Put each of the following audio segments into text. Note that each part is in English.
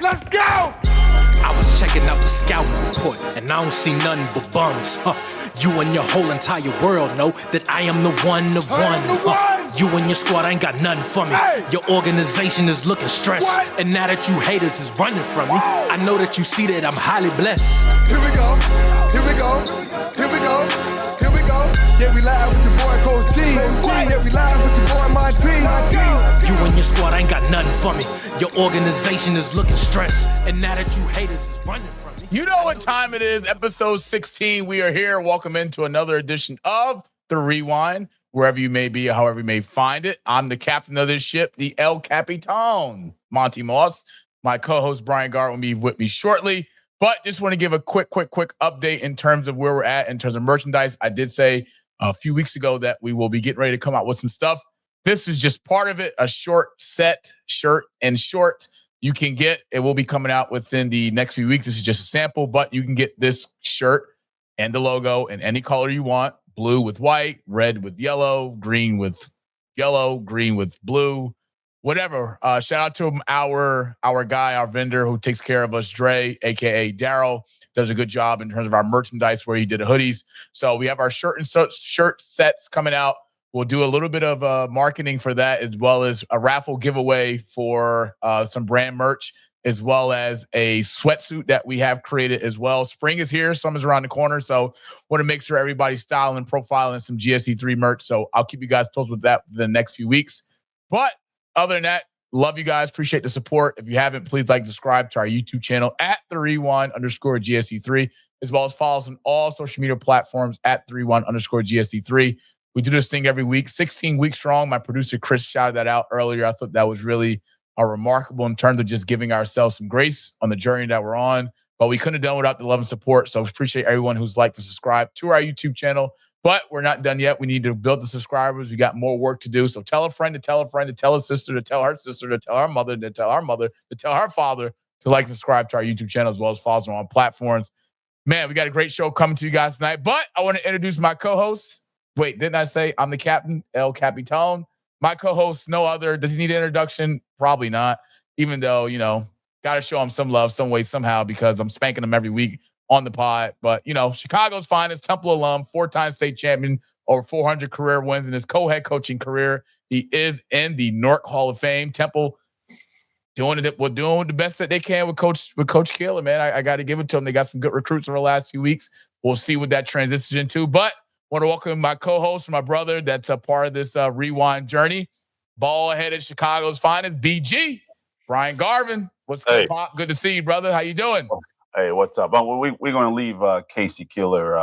Let's go! I was checking out the scouting report, and I don't see nothing but bums. You and your whole entire world know that I am the one. You and your squad ain't got nothing for me. Hey. Your organization is looking stressed. What? And now that you haters is running from me, I know that you see that I'm highly blessed. Here we go. Here we go. Here we go. Here we go. Yeah, we live with your boy Coach G. Yeah, we live with your boy Monty. You and your squad ain't got nothing for me. Your organization is looking stressed. And now that you haters is running from me. You know what time it is, episode 16. We are here. Welcome into another edition of The Rewind, wherever you may be or however you may find it. I'm the captain of this ship, the El Capitan, Monty Moss. My co-host, Bryant, Garvin, will be with me shortly. But just want to give a quick update in terms of where we're at in terms of merchandise. I did say a few weeks ago that we will be getting ready to come out with some stuff. This is just part of it, a short set, shirt and short. You can get, it will be coming out within the next few weeks. This is just a sample, but you can get this shirt and the logo in any color you want. Blue with white, red with yellow, green with yellow, green with blue, whatever. Shout out to our guy, our vendor who takes care of us, Dre, aka Daryl, does a good job in terms of our merchandise where he did the hoodies. So we have our shirt sets coming out. We'll do a little bit of marketing for that, as well as a raffle giveaway for some brand merch, as well as a sweatsuit that we have created as well. Spring is here. Summer's around the corner. So want to make sure everybody's styling and profiling some GSC3 merch. So I'll keep you guys posted with that for the next few weeks. But other than that, love you guys. Appreciate the support. If you haven't, please subscribe to our YouTube channel at @TheRewind_GSC3, as well as follow us on all social media platforms at @TheRewind_GSC3. We do this thing every week, 16 weeks strong. My producer, Chris, shouted that out earlier. I thought that was really remarkable in terms of just giving ourselves some grace on the journey that we're on. But we couldn't have done without the love and support. So appreciate everyone who's liked to subscribe to our YouTube channel. But we're not done yet. We need to build the subscribers. We got more work to do. So tell a friend to tell a friend to tell a sister to tell her sister to tell her mother to tell her mother to tell her father to subscribe to our YouTube channel, as well as follow us on platforms. Man, we got a great show coming to you guys tonight. But I want to introduce my co-hosts. Wait, didn't I say I'm the captain, El Capitan? My co-host, no other. Does he need an introduction? Probably not. Even though, got to show him some love some way, somehow, because I'm spanking him every week on the pod. But, Chicago's finest, Temple alum, 4-time state champion, over 400 career wins in his co-head coaching career. He is in the Nork Hall of Fame. Temple doing the best that they can with Coach Killer, man. I got to give it to them. They got some good recruits over the last few weeks. We'll see what that transitions into. But want to welcome my co-host, my brother that's a part of this rewind journey. Ball-headed Chicago's finest, BG, Brian Garvin. What's good, Pop? Good to see you, brother. How you doing? Hey, what's up? We're going to leave Casey Killer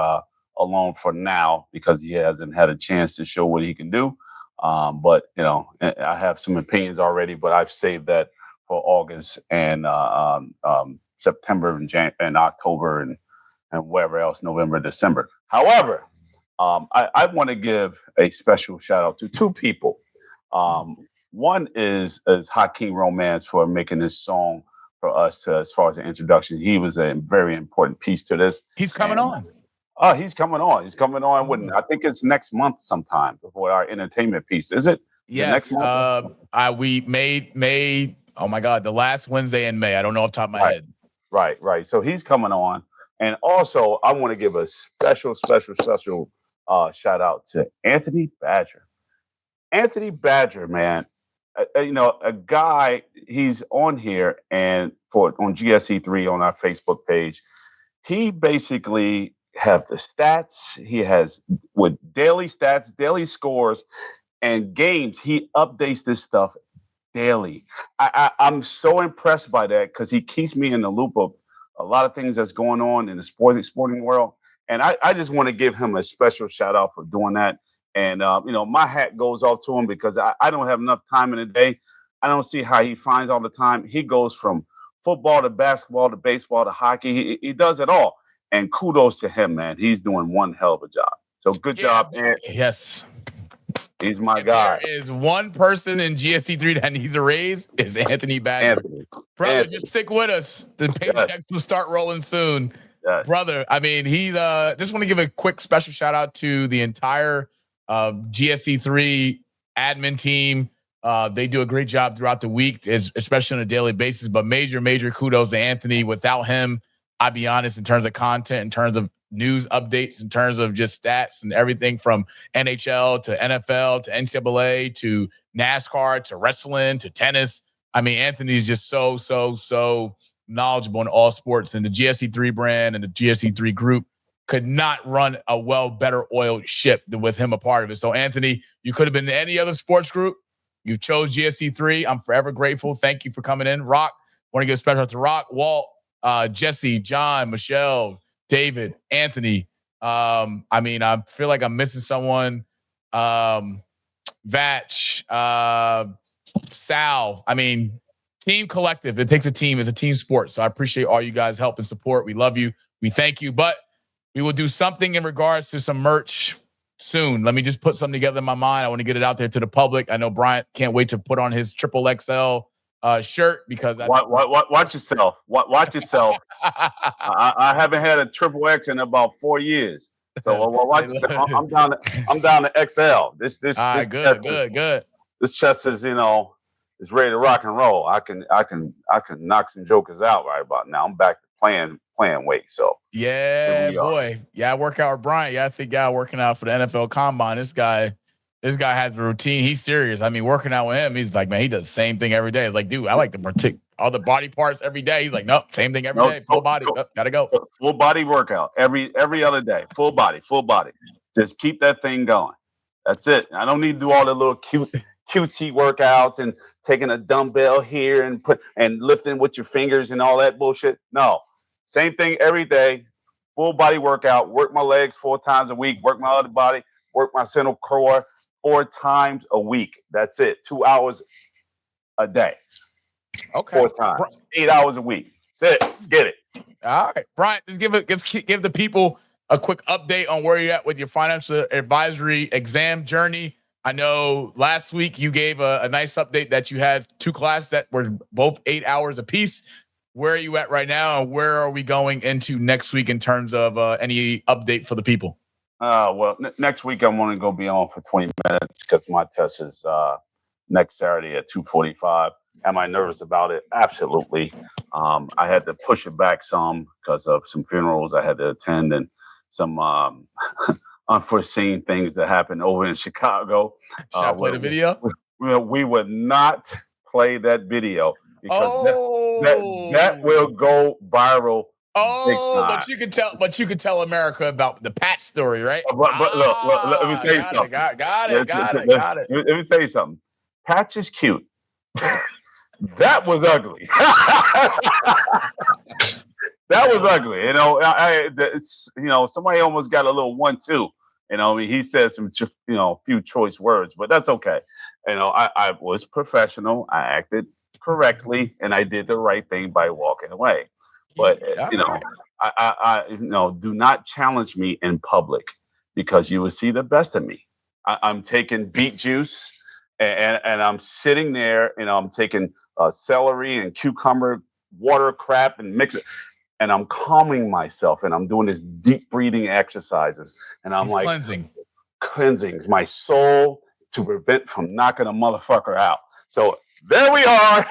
alone for now because he hasn't had a chance to show what he can do. But, I have some opinions already, but I've saved that for August and September and October and wherever else, November, December. However, I want to give a special shout out to two people. One is Hakeem Romance for making this song for us as far as the introduction. He was a very important piece to this. He's coming on. Oh, he's coming on. He's coming on with, I think it's next month sometime for our entertainment piece. Is it? Yes. We made, oh my God, the last Wednesday in May. I don't know off the top of my head. Right. So he's coming on. And also, I want to give a special shout out to Anthony Badger. Anthony Badger, man, a guy, he's on here and on GSE3 on our Facebook page. He basically have the stats. He has with daily stats, daily scores, and games. He updates this stuff daily. I'm so impressed by that because he keeps me in the loop of a lot of things that's going on in the sporting world. And I just want to give him a special shout out for doing that. And, my hat goes off to him because I don't have enough time in the day. I don't see how he finds all the time. He goes from football to basketball to baseball to hockey. He does it all. And kudos to him, man. He's doing one hell of a job. So good job, Ant. Yes. He's my guy. There is one person in GSC3 that needs a raise is Anthony Badger. Brother, just stick with us. The paychecks will start rolling soon. Yes. Brother, I mean, he just want to give a quick special shout out to the entire GSC3 admin team, They do a great job throughout the week, especially on a daily basis. But major kudos to Anthony. Without him, I'll be honest, in terms of content, in terms of news updates, in terms of just stats and everything from NHL to NFL to NCAA to NASCAR to wrestling to tennis. I mean, Anthony is just so knowledgeable in all sports. And the GSC3 brand and the GSC3 group could not run a better oiled ship than with him a part of it. So, Anthony, you could have been in any other sports group. You chose GSC3. I'm forever grateful. Thank you for coming in. Rock, want to give a special out to Rock, Walt, Jesse, John, Michelle, David, Anthony. I feel like I'm missing someone. Vatch, Sal. Team collective. It takes a team. It's a team sport. So I appreciate all you guys' help and support. We love you. We thank you. But we will do something in regards to some merch soon. Let me just put something together in my mind. I want to get it out there to the public. I know Bryant can't wait to put on his XXL shirt because watch yourself. Watch yourself. I haven't had a XXX in about 4 years. So watch yourself. I'm down to XL. This good. This chest is is ready to rock and roll. I can knock some jokers out right about now. I'm back to playing weight. So yeah, boy. Yeah, I work out with Bryant. Yeah, I think working out for the NFL Combine. This guy has a routine. He's serious. Working out with him, he's like, man, he does the same thing every day. It's like, dude, I like to protect all the body parts every day. He's like, nope, same thing every day. Full body. Gotta go. Full body workout every other day. Full body. Just keep that thing going. That's it. I don't need to do all the little cutesy workouts and taking a dumbbell here and lifting with your fingers and all that bullshit. No, same thing every day. Full body workout. Work my legs 4 times a week. Work my other body. Work my central core 4 times a week. That's it. 2 hours a day. Okay. 4 times. 8 hours a week. That's it. Let's get it. All right, Bryant. Just give the people a quick update on where you're at with your financial advisory exam journey. I know last week you gave a nice update that you had 2 classes that were both 8 hours apiece. Where are you at right now? And where are we going into next week in terms of any update for the people? Next week I'm only going to be on for 20 minutes because my test is next Saturday at 2:45. Am I nervous about it? Absolutely. I had to push it back some because of some funerals I had to attend and some unforeseen things that happened over in Chicago. Should I play the video? We would not play that video because that will go viral. But you can tell America about the Pat story, right? But look, let me tell you something. Got it. Let me tell you something. Patch is cute. That was ugly. That was ugly. Somebody almost got a little 1-2. He said some, few choice words, but that's okay. I was professional. I acted correctly, and I did the right thing by walking away. But I do not challenge me in public because you will see the best of me. I'm taking beet juice and I'm sitting there. I'm taking celery and cucumber water crap and mix it. And I'm calming myself, and I'm doing this deep breathing exercises, and I'm cleansing my soul to prevent from knocking a motherfucker out. So there we are,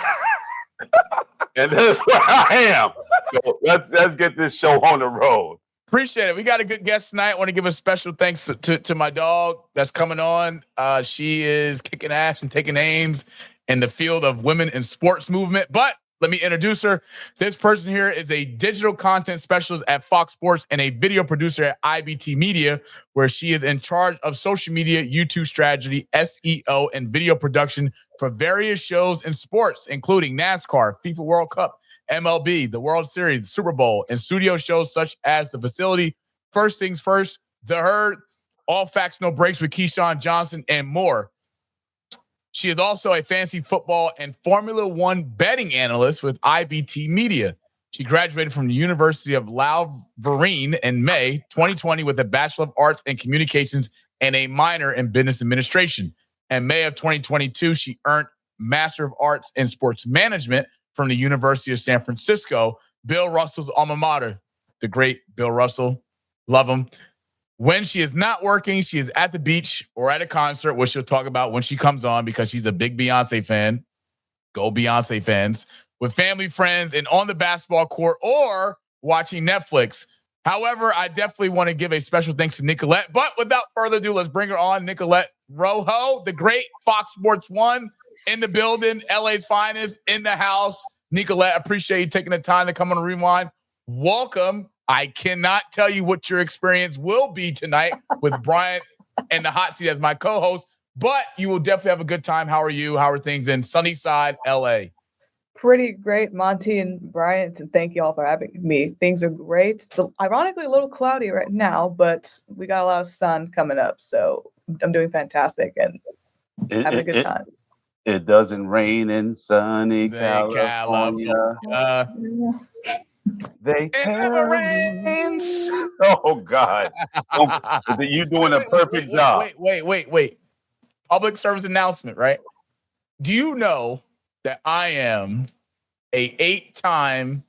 and that's where I am. So let's get this show on the road. Appreciate it. We got a good guest tonight. I want to give a special thanks to my dog that's coming on. She is kicking ass and taking names in the field of women in sports movement, but let me introduce her. This person here is a digital content specialist at Fox Sports and a video producer at IBT Media, where she is in charge of social media, YouTube strategy, SEO, and video production for various shows in sports, including NASCAR, FIFA World Cup, MLB, the World Series, Super Bowl, and studio shows such as The Facility, First Things First, The Herd, All Facts, No Breaks with Keyshawn Johnson, and more. She is also a fantasy football and Formula One betting analyst with IBT Media. She graduated from the University of Louvain in May 2020 with a Bachelor of Arts in Communications and a minor in Business Administration. In May of 2022, she earned Master of Arts in Sports Management from the University of San Francisco, Bill Russell's alma mater. The great Bill Russell. Love him. When she is not working, she is at the beach or at a concert, which she'll talk about when she comes on because she's a big Beyonce fan. Go Beyonce fans. With family, friends, and on the basketball court or watching Netflix. However, I definitely want to give a special thanks to Nicolette. But without further ado, let's bring her on. Nicolette Rojo, the great Fox Sports 1 in the building, LA's finest in the house. Nicolette, appreciate you taking the time to come on Rewind. Welcome. I cannot tell you what your experience will be tonight with Bryant and the hot seat as my co-host, but you will definitely have a good time. How are you? How are things in Sunnyside, LA? Pretty great, Monty and Bryant, and thank you all for having me. Things are great. It's ironically a little cloudy right now, but we got a lot of sun coming up, so I'm doing fantastic and having a good time. It doesn't rain in sunny California. They never rains. Oh God! You're doing a perfect job. Wait. Public service announcement, right? Do you know that I am a 8-time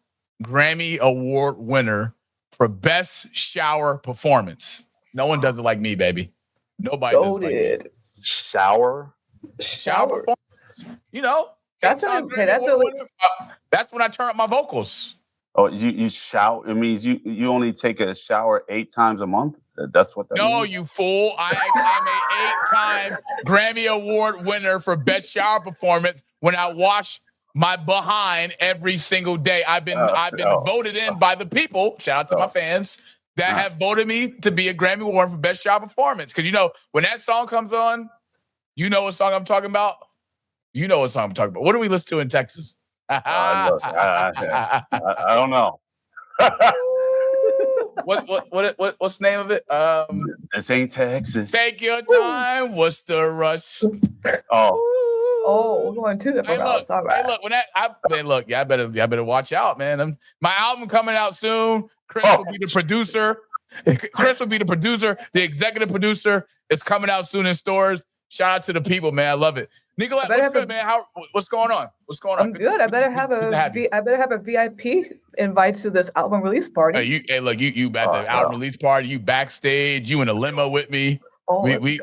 Grammy Award winner for Best Shower Performance? No one does it like me, baby. Nobody does it like me. Shower performance. You know, that's when I turn up my vocals. Oh, you shout. It means you only take a shower 8 times a month. That's what that means? No, you fool. I'm a 8-time Grammy Award winner for Best Shower Performance when I wash my behind every single day. I've been voted in by the people. Shout out to my fans that have voted me to be a Grammy Award for Best Shower Performance. Because, you know, when that song comes on, you know what song I'm talking about? You know what song I'm talking about. What do we listen to in Texas? Look, I don't know. What's the name of it? This ain't Texas. Take your time. What's the rush? Oh, we're going 2 different routes. All right. Hey, look, I better watch out, man. My album coming out soon. Chris will be the producer. The executive producer. It's coming out soon in stores. Shout out to the people, man. I love it. Nicolette, what's good, man? What's going on? I'm good. I better have a VIP invite to this album release party. You at the album release party. You backstage. You in a limo with me. We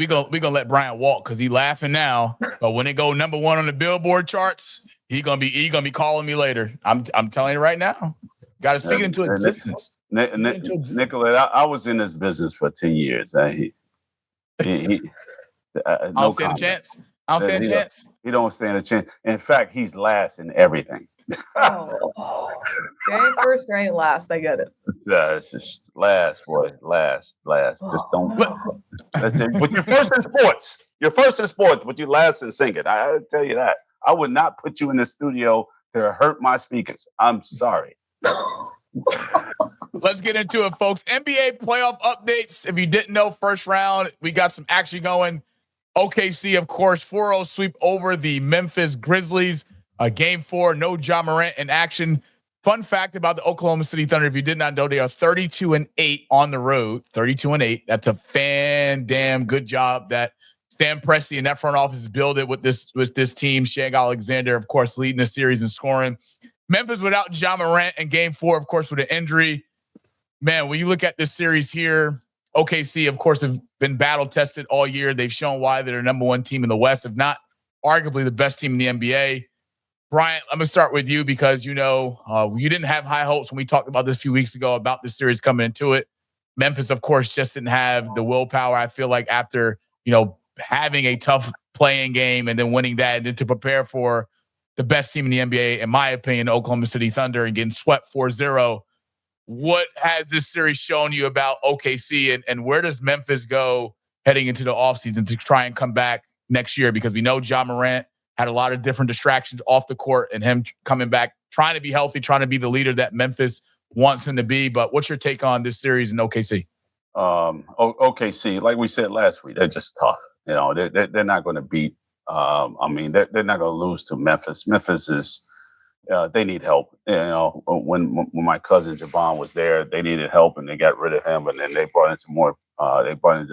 gonna let Bryant walk because he laughing now. But when it go #1 on the Billboard charts, he gonna be calling me later. I'm telling you right now. Got to speak it into existence. Nicolette, I was in this business for 10 years. I don't stand a chance. He don't stand a chance. In fact, he's last in everything. There ain't first, there ain't last. I get it. Yeah, it's just last, boy. Last. Just don't. That's it. But you're first in sports. But you last in singing. I tell you that. I would not put you in the studio to hurt my speakers. I'm sorry. Let's get into it, folks. NBA playoff updates. If you didn't know, first round, we got some action going. OKC, of course, 4-0 sweep over the Memphis Grizzlies. Game 4, no Ja Morant in action. Fun fact about the Oklahoma City Thunder, if you did not know, they are 32-8 on the road. 32-8. That's a damn good job that Sam Presti and that front office built it with this team. Shea Alexander, of course, leading the series in scoring. Memphis without Ja Morant in Game 4, of course, with an injury. Man, when you look at this series here, OKC, of course, have been battle-tested all year. They've shown why they're #1 team in the West, if not arguably the best team in the NBA. Bryant, I'm going to start with you because, you didn't have high hopes when we talked about this a few weeks ago about this series coming into it. Memphis, of course, just didn't have the willpower, I feel like, after, having a tough playing game and then winning that and then to prepare for the best team in the NBA, in my opinion, Oklahoma City Thunder, and getting swept 4-0. What has this series shown you about OKC and where does Memphis go heading into the offseason to try and come back next year? Because we know Ja Morant had a lot of different distractions off the court and him coming back, trying to be healthy, trying to be the leader that Memphis wants him to be. But what's your take on this series in OKC? OKC, like we said last week, they're just tough. They're not going to beat. They're not going to lose to Memphis. Memphis is. They need help. When my cousin Javon was there, they needed help and they got rid of him, and then they brought in some more. They brought in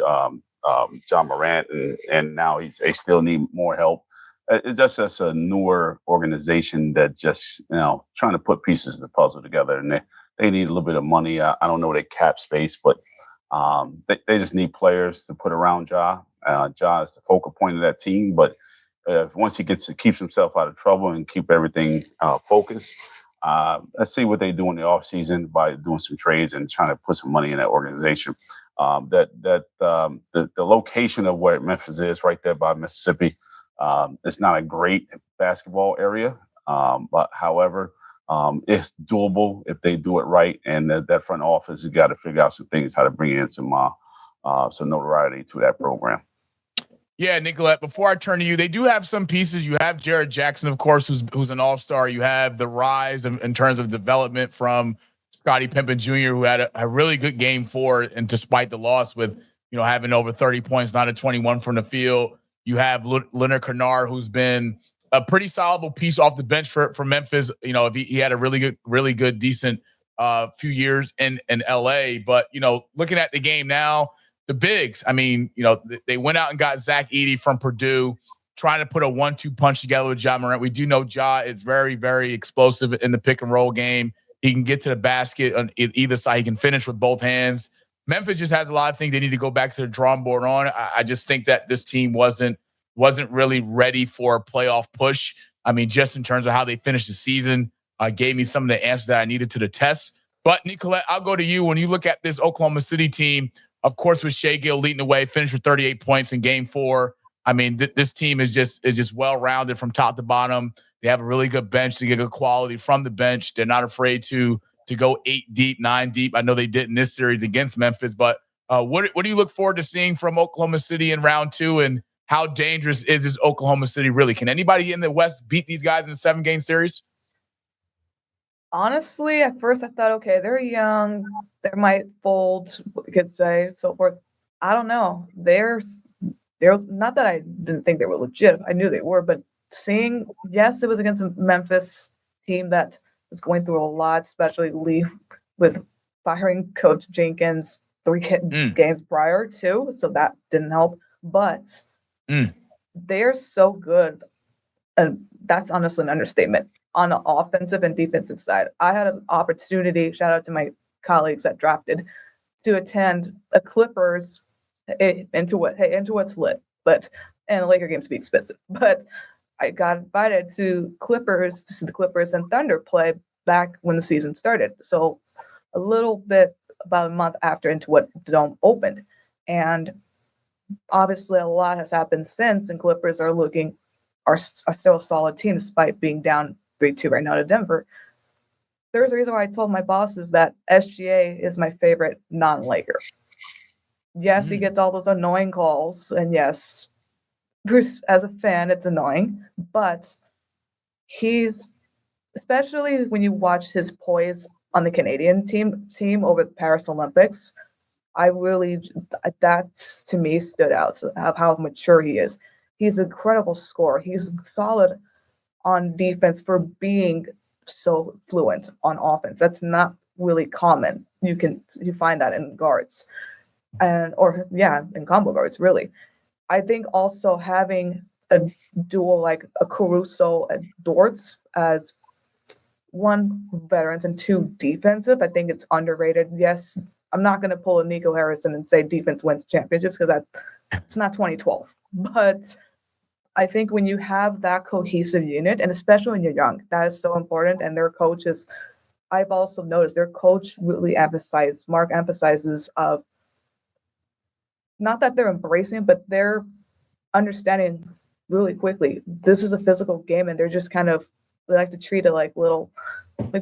Ja Morant, and now they still need more help. It's just a newer organization that just trying to put pieces of the puzzle together, and they need a little bit of money. I don't know their cap space, but They just need players to put around Ja. Ja is the focal point of that team, but once he keeps himself out of trouble and keep everything focused, let's see what they do in the offseason by doing some trades and trying to put some money in that organization. The location of where Memphis is, right there by Mississippi, it's not a great basketball area, but however, it's doable if they do it right. And that front office has got to figure out some things, how to bring in some notoriety to that program. Yeah, Nicolette, before I turn to you, they do have some pieces. You have Jared Jackson, of course, who's an all-star. You have the rise in terms of development from Scottie Pippen Jr., who had a really good game 4, and despite the loss with, having over 30 points, 9 of 21 from the field. You have Leonard Kennard, who's been a pretty solid piece off the bench for Memphis. If he had a really good, decent few years in LA. But, looking at the game now, the bigs, they went out and got Zach Edey from Purdue, trying to put a 1-2 punch together with Ja Morant. We do know Ja is very, very explosive in the pick and roll game. He can get to the basket on either side. He can finish with both hands. Memphis just has a lot of things they need to go back to the drawing board on. I just think that this team wasn't really ready for a playoff push. Just in terms of how they finished the season, gave me some of the answers that I needed to the test. But Nicolette, I'll go to you. When you look at this Oklahoma City team, of course, with Shai Gill leading the way, finished with 38 points in game 4. This team is just well-rounded from top to bottom. They have a really good bench. They get good quality from the bench. They're not afraid to go 8 deep, 9 deep. I know they did in this series against Memphis, but what do you look forward to seeing from Oklahoma City in round 2, and how dangerous is this Oklahoma City really? Can anybody in the West beat these guys in a 7-game series? Honestly, at first I thought, okay, they're young. They might fold, you could say, so forth. I don't know. They're not that I didn't think they were legit. I knew they were, but yes, it was against a Memphis team that was going through a lot, especially with firing Coach Jenkins 3 games prior to, so that didn't help. But they're so good, and that's honestly an understatement, on the offensive and defensive side. I had an opportunity, shout out to my colleagues that drafted, to attend a Clippers into what's lit, and a Laker game to be expensive. But I got invited to Clippers to see the Clippers and Thunder play back when the season started. So a little bit about a month after into what the Dome opened. And obviously a lot has happened since, and Clippers are still a solid team despite being down 3-2 right now to Denver. There's a reason why I told my bosses that SGA is my favorite non-Laker. Yes, he gets all those annoying calls, and yes, as a fan, it's annoying, but he's, especially when you watch his poise on the Canadian team over the Paris Olympics, that to me stood out of how mature he is. He's an incredible scorer. He's solid on defense for being so fluent on offense. That's not really common. You find that in guards in combo guards, really. I think also having a duo like a Caruso and Dortz as 1 veterans and 2 defensive, I think it's underrated. Yes, I'm not going to pull a Nico Harrison and say defense wins championships, because it's not 2012. But I think when you have that cohesive unit, and especially when you're young, that is so important. And their coaches, I've also noticed their coach really emphasizes of, not that they're embracing, but they're understanding really quickly, this is a physical game, and they're just they like to treat it like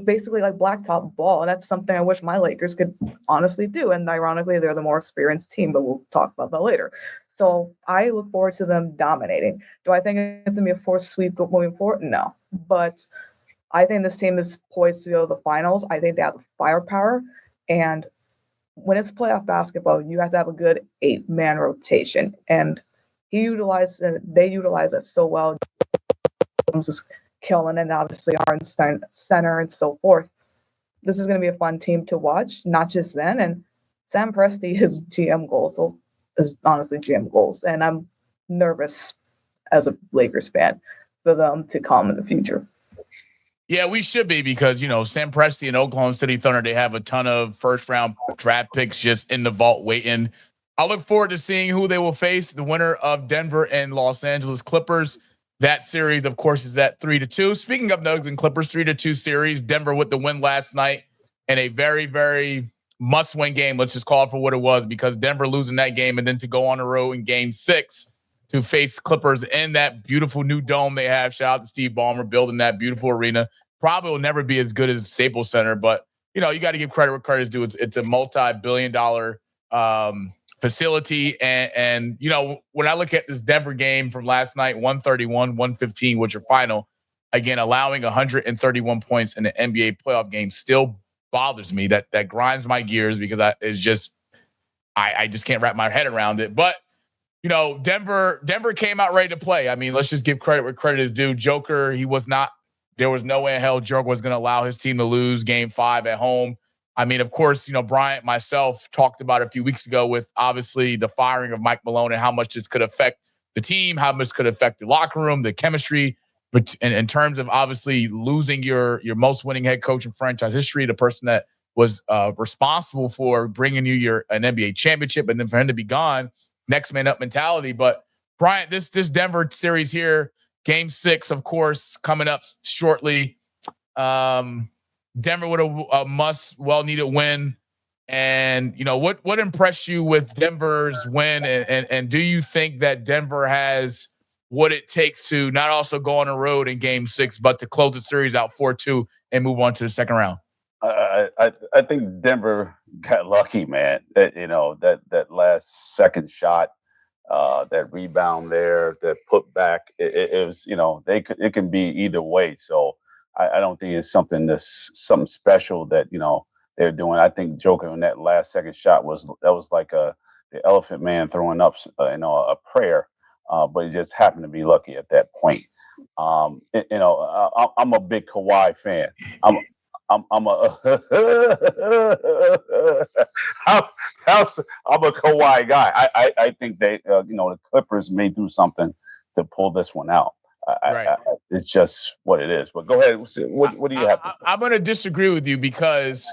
basically like blacktop ball. And that's something I wish my Lakers could honestly do. And ironically, they're the more experienced team, but we'll talk about that later. So I look forward to them dominating. Do I think it's going to be a forced sweep moving forward? No. But I think this team is poised to go to the finals. I think they have the firepower. And when it's playoff basketball, you have to have a good 8-man rotation. And they utilize it so well. Just killing, and obviously Arnstein center and so forth. This is going to be a fun team to watch, not just then. And Sam Presti is GM goals, honestly GM goals. And I'm nervous as a Lakers fan for them to come in the future. Yeah, we should be because, Sam Presti and Oklahoma City Thunder, they have a ton of first-round draft picks just in the vault waiting. I look forward to seeing who they will face, the winner of Denver and Los Angeles Clippers. That series, of course, is at 3-2. Speaking of Nuggets and Clippers, 3-2 series. Denver with the win last night in a very, very must-win game. Let's just call it for what it was, because Denver losing that game and then to go on the road in Game 6 to face Clippers in that beautiful new dome they have. Shout out to Steve Ballmer building that beautiful arena. Probably will never be as good as Staples Center, but you got to give credit where credit is due. It's a multi-billion-dollar facility, and when I look at this Denver game from last night, 131-115, which are final, again allowing 131 points in the NBA playoff game still bothers me. That grinds my gears because I just can't wrap my head around it. But Denver came out ready to play. I mean, let's just give credit where credit is due. Joker, there was no way in hell Joker was going to allow his team to lose Game 5 at home. I mean, of course, Bryant, myself talked about a few weeks ago with obviously the firing of Mike Malone and how much this could affect the team, how much could affect the locker room, the chemistry. But in terms of obviously losing your most winning head coach in franchise history, the person that was responsible for bringing you an NBA championship, and then for him to be gone, next man up mentality. But Bryant, this Denver series here, Game 6, of course, coming up shortly. Denver with a well-needed win. And, what impressed you with Denver's win? And do you think that Denver has what it takes to not also go on the road in Game 6, but to close the series out 4-2 and move on to the second round? I think Denver got lucky, man. That last second shot, that rebound there, that put back, it was, it can be either way. So I don't think it's something special that, they're doing. I think Joker on that last second shot was like the elephant man throwing up, a prayer. But he just happened to be lucky at that point. I'm a big Kawhi fan. I'm a Kawhi guy. I think the Clippers may do something to pull this one out. It's just what it is. But go ahead. What do you have? I'm going to disagree with you because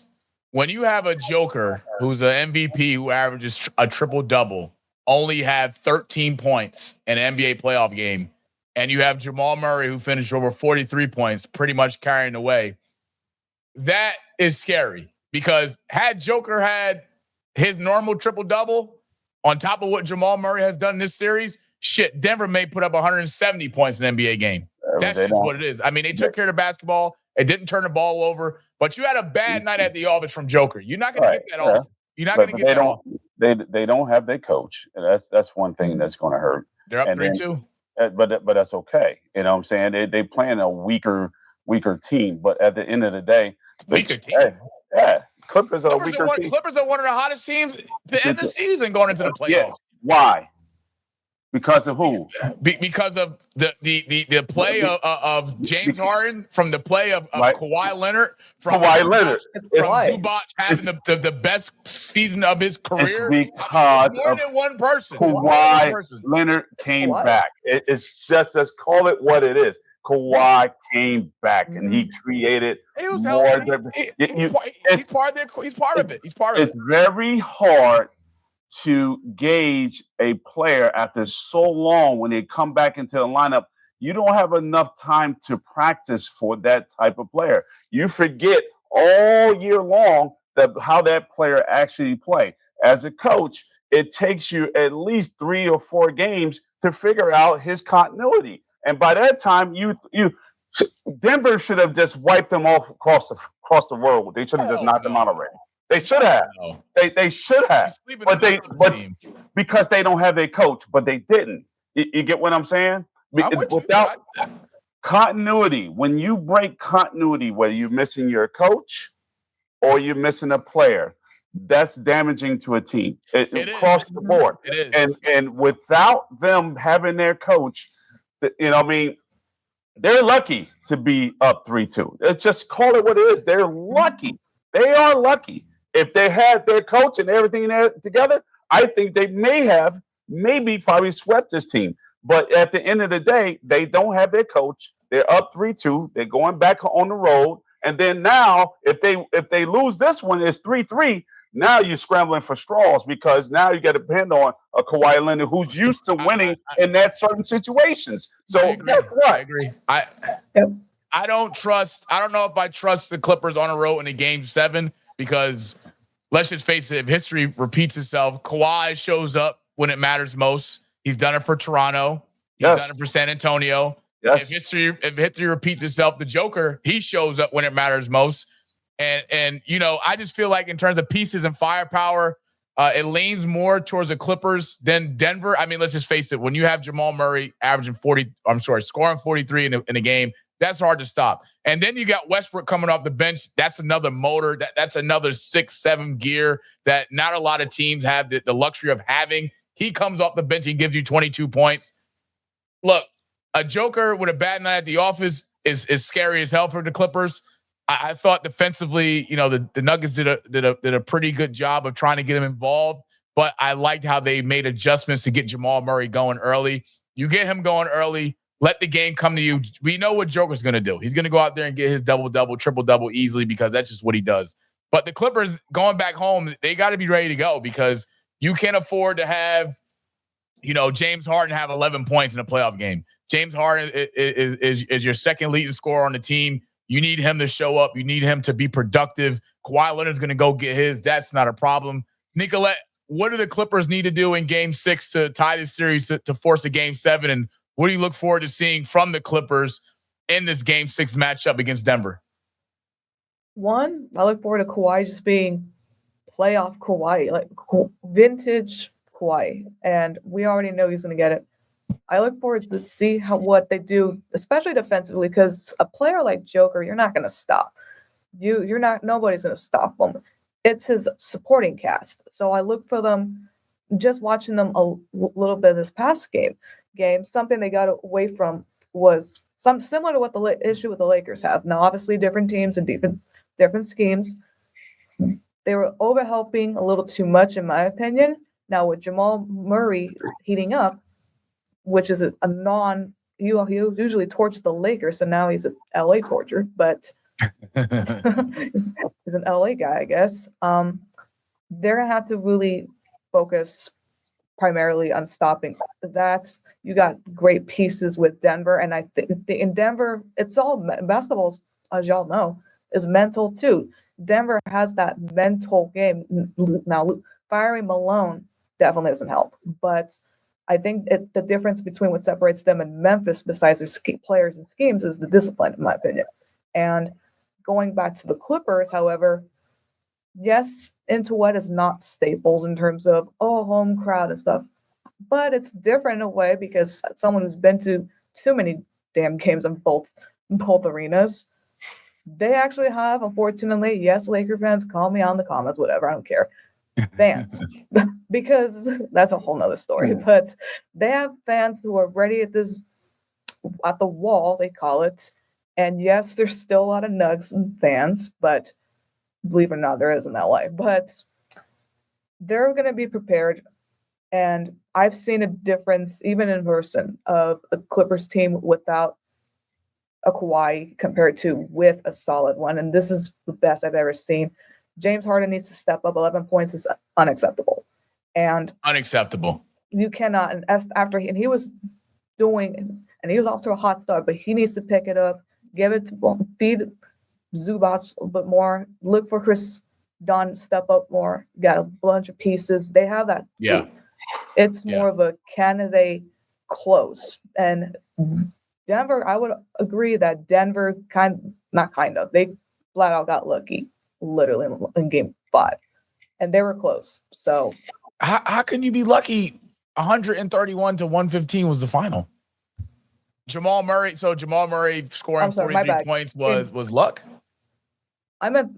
when you have a Joker who's an MVP who averages a triple-double, only had 13 points in an NBA playoff game, and you have Jamal Murray who finished over 43 points, pretty much carrying away, that is scary. Because had Joker had his normal triple-double on top of what Jamal Murray has done in this series, Denver may put up 170 points in an NBA game. That's just what it is. I mean, they took care of the basketball. It didn't turn the ball over. But you had a bad night at the office from Joker. You're not going to get that off. You're not going to get that off. They don't have their coach. And that's one thing that's going to hurt. They're up 3-2. But that's okay. You know what I'm saying? They playing a weaker team. But at the end of the day, weaker team. Clippers are a weaker team. Clippers are one of the hottest teams to end the season going into the playoffs. Yeah. Why? Because of who? Because of the play of James Harden, from the play of Kawhi Leonard, from Zubac having the best season of his career. It's because more than one person. Kawhi Leonard came back. It's just, let's call it what it is. Kawhi came back and he created more. He's part of it. It's very hard to gauge a player after so long when they come back into the lineup. You don't have enough time to practice for that type of player. You forget all year long how that player actually play. As a coach, it takes you at least 3 or 4 games to figure out his continuity. And by that time, Denver should have just wiped them off across the world. They should have just knocked them out already. They should have. They should have. But because they don't have their coach, but they didn't. You get what I'm saying? Without continuity, when you break continuity, whether you're missing your coach or you're missing a player, that's damaging to a team. Across the board. It is. And without them having their coach, they're lucky to be up 3-2. Let's just call it what it is. They're lucky. They are lucky. If they had their coach and everything together, I think they probably swept this team. But at the end of the day, they don't have their coach. They're up 3-2. They're going back on the road. And then now, if they lose this one, it's 3-3. Now you're scrambling for straws because now you got to depend on a Kawhi Leonard who's used to winning in that certain situations. So guess what? I agree. I don't know if I trust the Clippers on the road in a game 7 because let's just face it, if history repeats itself, Kawhi shows up when it matters most. He's done it for Toronto. He's done it for San Antonio. Yes. If history repeats itself, the Joker, he shows up when it matters most. And I just feel like in terms of pieces and firepower, it leans more towards the Clippers than Denver. I mean, let's just face it. When you have Jamal Murray scoring 43 in a game, that's hard to stop. And then you got Westbrook coming off the bench. That's another motor. That's another 6-7 gear that not a lot of teams have the luxury of having. He comes off the bench. He gives you 22 points. Look, a Joker with a bad night at the office is scary as hell for the Clippers. I thought defensively, the Nuggets did a pretty good job of trying to get him involved, but I liked how they made adjustments to get Jamal Murray going early. You get him going early, let the game come to you. We know what Joker's going to do. He's going to go out there and get his double-double, triple-double easily because that's just what he does. But the Clippers going back home, they got to be ready to go because you can't afford to have, James Harden have 11 points in a playoff game. James Harden is your second leading scorer on the team. You need him to show up. You need him to be productive. Kawhi Leonard's going to go get his. That's not a problem. Nicolette, what do the Clippers need to do in Game 6 to tie this series to force a Game 7? And what do you look forward to seeing from the Clippers in this Game 6 matchup against Denver? One, I look forward to Kawhi just being playoff Kawhi, like vintage Kawhi. And we already know he's going to get it. I look forward to see what they do, especially defensively, because a player like Joker, you're not going to stop. Nobody's going to stop him. It's his supporting cast. So I look for them, just watching them a little bit this past game. Something they got away from was some similar to what the issue with the Lakers have. Now, obviously, different teams and different schemes. They were overhelping a little too much, in my opinion. Now, with Jamal Murray heating up, which is a he usually torches the Lakers, so now he's an LA torture, but he's an LA guy, I guess. They're gonna have to really focus primarily on stopping that. You got great pieces with Denver, and I think in Denver, it's all basketball, as y'all know, is mental too. Denver has that mental game. Now, firing Malone definitely doesn't help, but I think the difference between what separates them and Memphis, besides their players and schemes, is the discipline, in my opinion. And going back to the Clippers, however, yes, into what is not staples in terms of, home crowd and stuff. But it's different in a way because someone who's been to too many damn games in both arenas, they actually have, unfortunately, yes, Laker fans, call me on the comments, whatever, I don't care. Fans, because that's a whole nother story, but they have fans who are ready at the wall, they call it. And yes, there's still a lot of Nugs fans, but believe it or not, there is in LA, but they're going to be prepared. And I've seen a difference, even in person, of a Clippers team without a Kawhi compared to with a solid one. And this is the best I've ever seen. James Harden needs to step up. 11 points is unacceptable. And unacceptable. You cannot. And he was off to a hot start, but he needs to pick it up, feed Zubac a bit more, look for Chris Dunn, step up more, got a bunch of pieces. They have that. Yeah. It's more of a can they close? And Denver, I would agree that Denver they flat out got lucky. Literally in Game 5, and they were close. So how can you be lucky? 131 to 115 was the final. Jamal Murray scoring 43 points was luck. I meant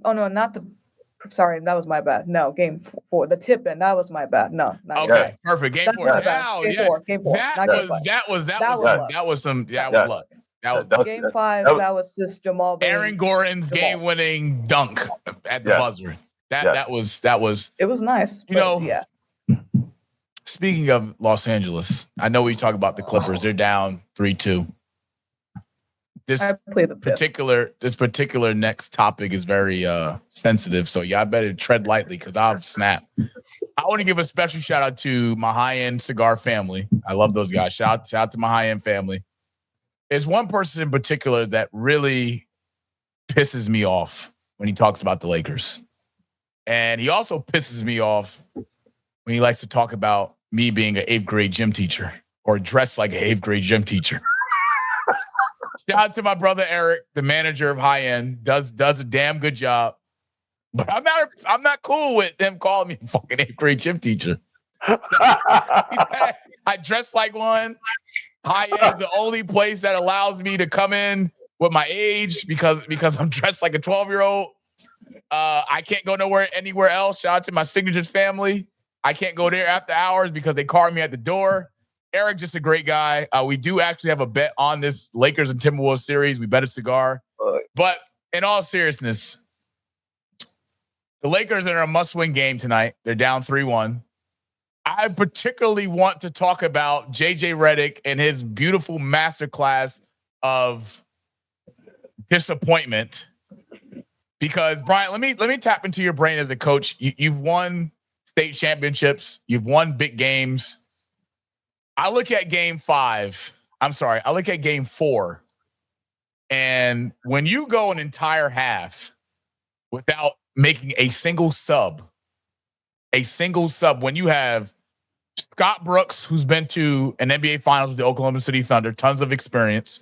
sorry, that was my bad. No, Game 4, the tip in, that was my bad. No, okay, perfect. Game 4. Now, Game 4. That was luck. That was luck. That was Game 5. That was just Jamal. Aaron Gordon's game-winning dunk at the buzzer. That was. It was nice. Speaking of Los Angeles, I know we talk about the Clippers. They're down 3-2. this I play the fifth. particular next topic is very sensitive, so y'all better tread lightly because I'll snap. I want to give a special shout out to my high-end cigar family. I love those guys. Shout out to my high-end family. There's one person in particular that really pisses me off when he talks about the Lakers. And he also pisses me off when he likes to talk about me being an 8th grade gym teacher or dressed like an 8th grade gym teacher. Shout out to my brother Eric, the manager of High End, does a damn good job. But I'm not cool with them calling me a fucking 8th grade gym teacher. I dress like one. High End is the only place that allows me to come in with my age because I'm dressed like a 12-year-old. I can't go anywhere else. Shout out to my Signatures family. I can't go there after hours because they card me at the door. Eric, just a great guy. We do actually have a bet on this Lakers and Timberwolves series. We bet a cigar. But in all seriousness, the Lakers are in a must-win game tonight. They're down 3-1. I particularly want to talk about JJ Redick and his beautiful masterclass of disappointment. Because Bryant, let me tap into your brain as a coach. You've won state championships. You've won big games. I look at game 4. And when you go an entire half without making a single sub, when you have Scott Brooks, who's been to an NBA Finals with the Oklahoma City Thunder, tons of experience.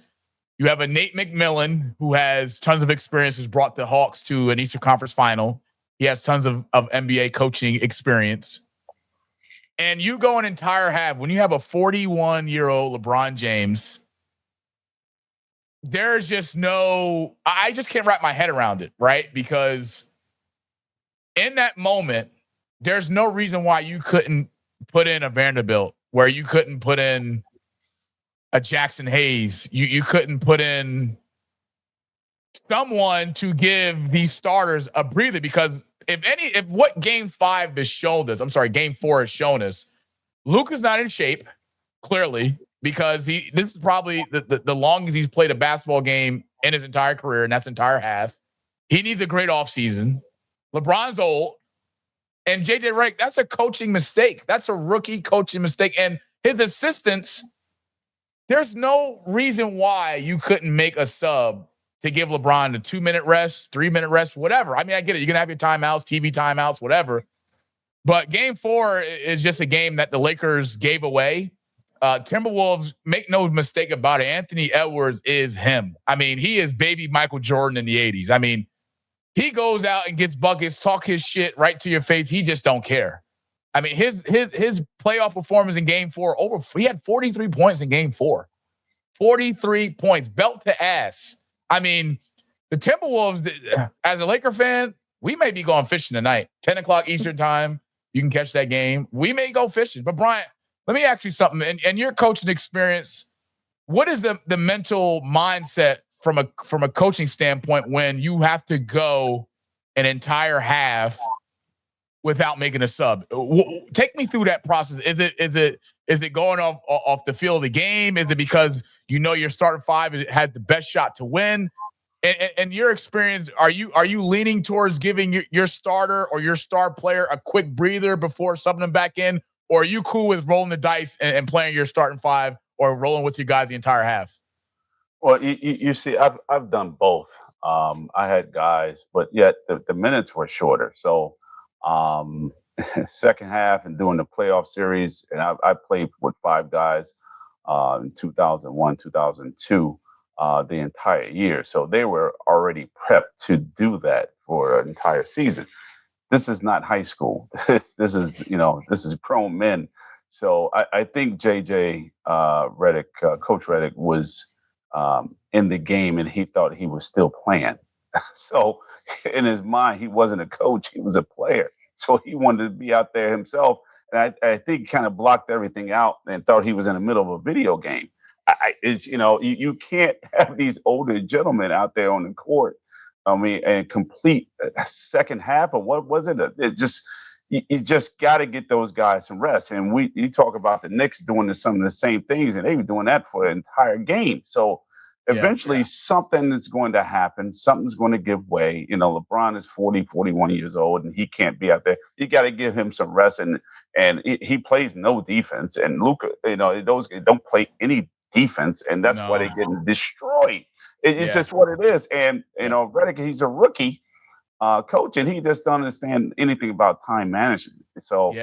You have a Nate McMillan who has tons of experience, who's brought the Hawks to an Eastern Conference final. He has tons of NBA coaching experience. And you go an entire half when you have a 41-year-old LeBron James. There's just I just can't wrap my head around it, right? Because in that moment, there's no reason why you couldn't put in a Vanderbilt, where you couldn't put in a Jackson Hayes. You couldn't put in someone to give these starters a breather, because if what game 4 has shown us, Luca's not in shape, clearly, because this is probably the longest he's played a basketball game in his entire career, and that's entire half. He needs a great offseason. LeBron's old. And JJ Redick, that's a coaching mistake. That's a rookie coaching mistake. And his assistants, there's no reason why you couldn't make a sub to give LeBron a 2-minute rest, 3-minute rest, whatever. I mean, I get it. You're going to have your timeouts, TV timeouts, whatever. But game 4 is just a game that the Lakers gave away. Timberwolves, make no mistake about it, Anthony Edwards is him. I mean, he is baby Michael Jordan in the 80s. I mean, he goes out and gets buckets, talk his shit right to your face. He just don't care. I mean, his playoff performance in game 4, he had 43 points in game 4. 43 points, belt to ass. I mean, the Timberwolves, as a Laker fan, we may be going fishing tonight. 10 o'clock Eastern time, you can catch that game. We may go fishing. But, Bryant, let me ask you something. And your coaching experience, what is the mental mindset from a coaching standpoint when you have to go an entire half without making a sub? Take me through that process. Is it going off the field of the game? Is it because you know your starting 5 had the best shot to win? And your experience, are you leaning towards giving your starter or your star player a quick breather before subbing them back in? Or are you cool with rolling the dice and playing your starting 5 or rolling with you guys the entire half? Well, you see, I've done both. I had guys, but yet the minutes were shorter. So second half and doing the playoff series, and I played with 5 guys in 2001, 2002, the entire year. So they were already prepped to do that for an entire season. This is not high school. This is grown men. So I think JJ Redick, Coach Redick, was in the game, and he thought he was still playing. So in his mind, he wasn't a coach; he was a player. So he wanted to be out there himself, and I think he kind of blocked everything out and thought he was in the middle of a video game. You can't have these older gentlemen out there on the court. I mean, and complete a second half, or what was it? You just got to get those guys some rest. And you talk about the Knicks doing some of the same things, and they were doing that for the entire game. So Eventually, something is going to happen. Something's going to give way. LeBron is 40, 41 years old, and he can't be out there. You got to give him some rest, and he plays no defense. And Luca, those don't play any defense, and that's why they're getting destroyed. It's just what it is. And Redick, he's a rookie coach, and he just don't understand anything about time management. So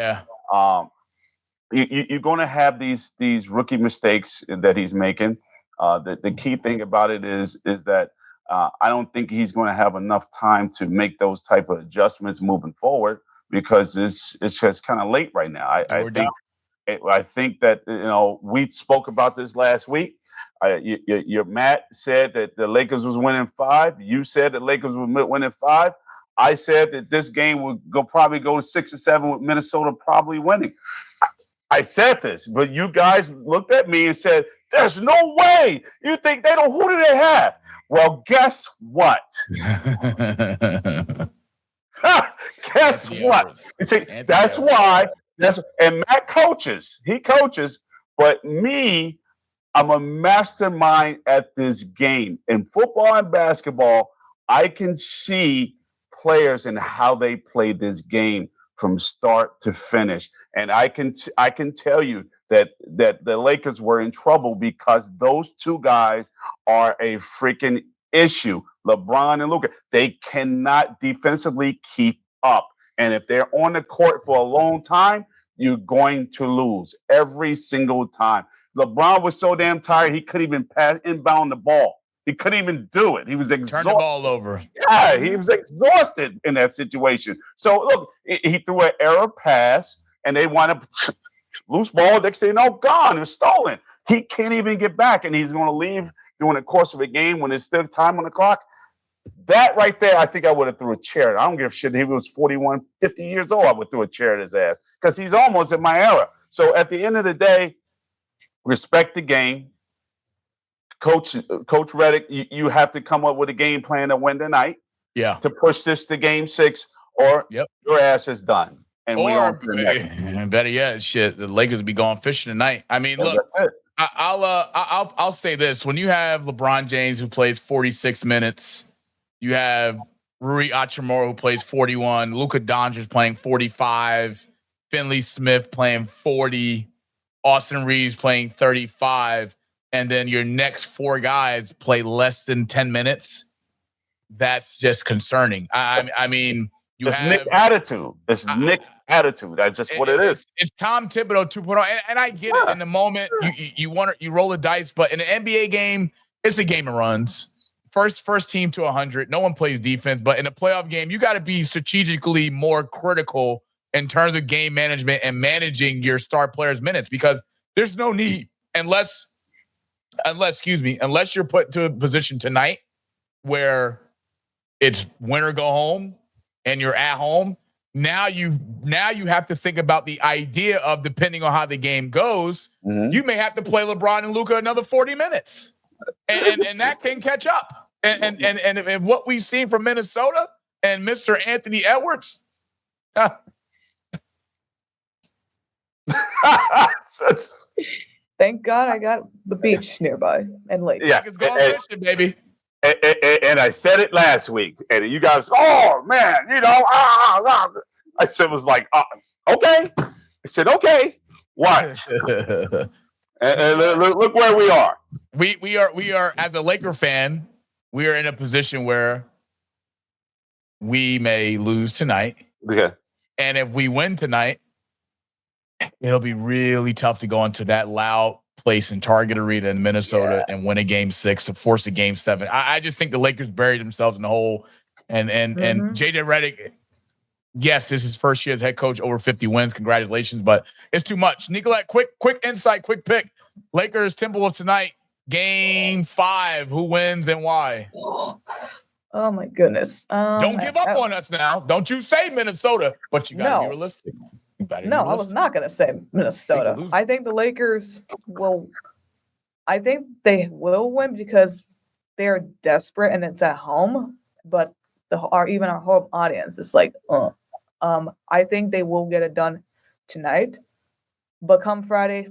you're going to have these rookie mistakes that he's making. The key thing about it is that I don't think he's going to have enough time to make those type of adjustments moving forward because it's just kind of late right now. I think that we spoke about this last week. Your Matt said that the Lakers was winning 5. You said the Lakers were winning 5. I said that this game would probably go 6 or 7 with Minnesota probably winning. I said this, but you guys looked at me and said, "There's no way." You think they don't? Who do they have? Well, guess what? Guess what? That's why. And Matt coaches. He coaches, but me, I'm a mastermind at this game. In football and basketball, I can see players and how they play this game from start to finish. And I can tell you that the Lakers were in trouble because those two guys are a freaking issue. LeBron and Luca, they cannot defensively keep up. And if they're on the court for a long time, you're going to lose every single time. LeBron was so damn tired, he couldn't even inbound the ball. He couldn't even do it. He was exhausted. Turn the ball over. Yeah, he was exhausted in that situation. So, look, he threw an error pass, and they wound up loose ball. Next thing you know, gone. It was stolen. He can't even get back, and he's going to leave during the course of a game when there's still time on the clock. That right there, I think I would have threw a chair. I don't give a shit. He was 41, 50 years old. I would throw a chair at his ass because he's almost in my era. So, at the end of the day, respect the game. Coach Redick, you have to come up with a game plan to win tonight. Yeah. To push this to game 6, or your ass is done. And better yet, shit, the Lakers will be going fishing tonight. I mean, look, I'll say this: when you have LeBron James who plays 46 minutes, you have Rui Hachimura who plays 41, Luca Doncic playing 45, Finley Smith playing 40, Austin Reeves playing 35. And then your next 4 guys play less than 10 minutes. That's just concerning. I mean, it's Nick's attitude. It's Nick's attitude. That's just what it is. It's Tom Thibodeau 2.0. And I get it. In the moment, you roll the dice, but in an NBA game, it's a game of runs. First team to 100. No one plays defense, but in a playoff game, you got to be strategically more critical in terms of game management and managing your star players' minutes because there's no need unless you're put into a position tonight where it's win or go home and you're at home. Now you have to think about the idea of, depending on how the game goes, you may have to play LeBron and Luca another 40 minutes. And that can catch up. And what we've seen from Minnesota and Mr. Anthony Edwards. Thank God I got the beach nearby and lake. Yeah, it's going fishing, baby. And I said it last week, and you guys, oh man, I said it was like, okay. I said, okay, watch. and look where we are. We are as a Laker fan, we are in a position where we may lose tonight. Okay. And if we win tonight, it'll be really tough to go into that loud place in Target Arena in Minnesota and win a game 6 to force a game 7. I just think the Lakers buried themselves in the hole. And JJ Redick, yes, this is his first year as head coach, over 50 wins. Congratulations, but it's too much. Nicolette, quick insight, quick pick. Lakers Timberwolves tonight, game 5. Who wins and why? Oh my goodness. Don't give up on us now. Don't you say Minnesota, but you gotta be realistic. No, I was not going to say Minnesota. I think the Lakers will. I think they will win because they're desperate and it's at home. But even our home audience is like, I think they will get it done tonight. But come Friday,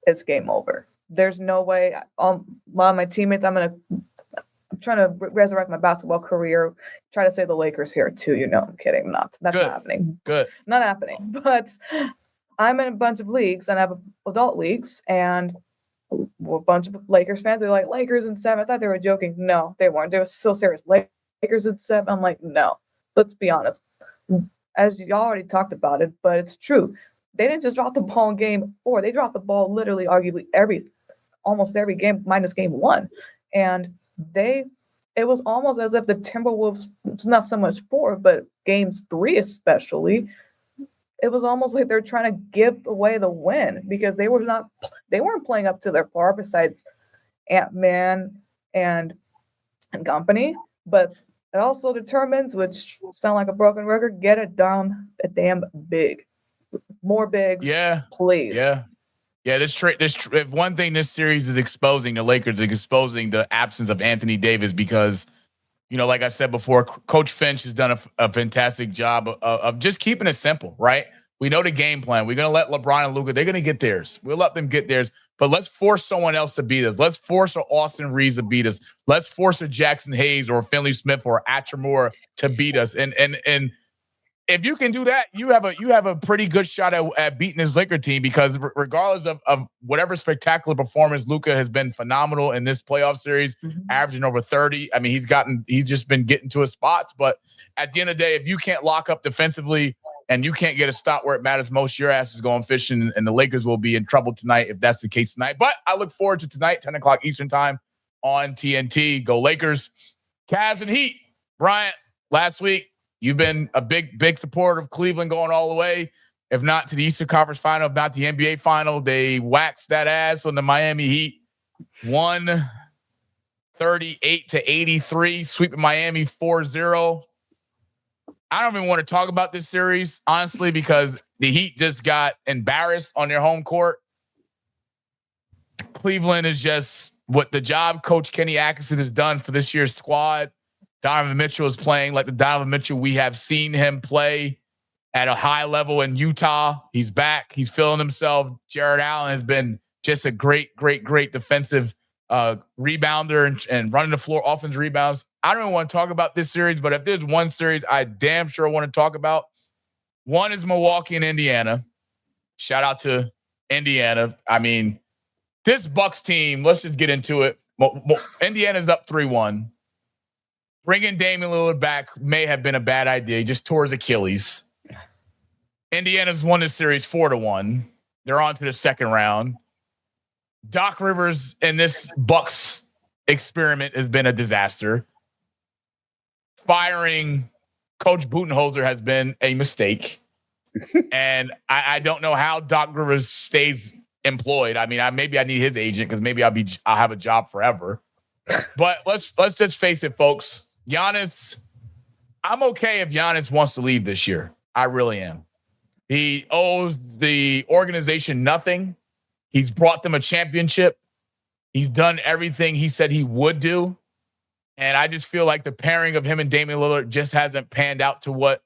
it's game over. there's no way. A lot of my teammates, I'm trying to resurrect my basketball career. Try to say the Lakers here too. I'm kidding. I'm not. That's Good. not happening. Good. Not happening. But I'm in a bunch of leagues, and I have adult leagues, and a bunch of Lakers fans are like, Lakers in 7. I thought they were joking. No, they weren't. They were so serious. Lakers in 7. I'm like, no. Let's be honest. As you already talked about it, but it's true. They didn't just drop the ball in game 4. They dropped the ball literally, arguably almost every game minus game 1. And it was almost as if the Timberwolves, it's not so much 4, but games 3 especially, it was almost like they're trying to give away the win because they weren't playing up to their par besides Ant-Man and company. But it also determines, which sound like a broken record, get it down a damn big. More bigs, please. Yeah. If one thing this series is exposing, the Lakers is exposing the absence of Anthony Davis because, like I said before, Coach Finch has done a fantastic job of just keeping it simple, right? We know the game plan. We're going to let LeBron and Luca, they're going to get theirs. We'll let them get theirs, but let's force someone else to beat us. Let's force an Austin Reeves to beat us. Let's force a Jackson Hayes or a Finley Smith or Atchimura to beat us. And if you can do that, you have a pretty good shot at beating this Laker team because regardless of whatever spectacular performance, Luca has been phenomenal in this playoff series, averaging over 30. I mean, he's just been getting to his spots. But at the end of the day, if you can't lock up defensively and you can't get a stop where it matters most, your ass is going fishing, and the Lakers will be in trouble tonight if that's the case tonight. But I look forward to tonight, 10 o'clock Eastern time on TNT. Go Lakers. Cavs and Heat. Bryant, last week, you've been a big supporter of Cleveland going all the way, if not to the Eastern Conference Final, if not the NBA Final. They waxed that ass on the Miami Heat, 138-83, sweeping Miami 4-0. I don't even want to talk about this series, honestly, because the Heat just got embarrassed on their home court. Cleveland is just what the job Coach Kenny Atkinson has done for this year's squad. Donovan Mitchell is playing like the Donovan Mitchell we have seen him play at a high level in Utah. He's back. He's feeling himself. Jared Allen has been just a great defensive rebounder and running the floor, offense rebounds. I don't even want to talk about this series, but if there's one series I damn sure want to talk about, one is Milwaukee and Indiana. Shout out to Indiana. I mean, this Bucks team, let's just get into it. Indiana's up 3-1. Bringing Damian Lillard back may have been a bad idea. He just tore his Achilles. Indiana's won this series 4-1. They're on to the second round. Doc Rivers in this Bucks experiment has been a disaster. Firing Coach Budenholzer has been a mistake. And I don't know how Doc Rivers stays employed. I mean, maybe I need his agent because maybe I'll have a job forever. But let's just face it, folks. Giannis, I'm okay if Giannis wants to leave this year. I really am. He owes the organization nothing. He's brought them a championship. He's done everything he said he would do. And I just feel like the pairing of him and Damian Lillard just hasn't panned out to what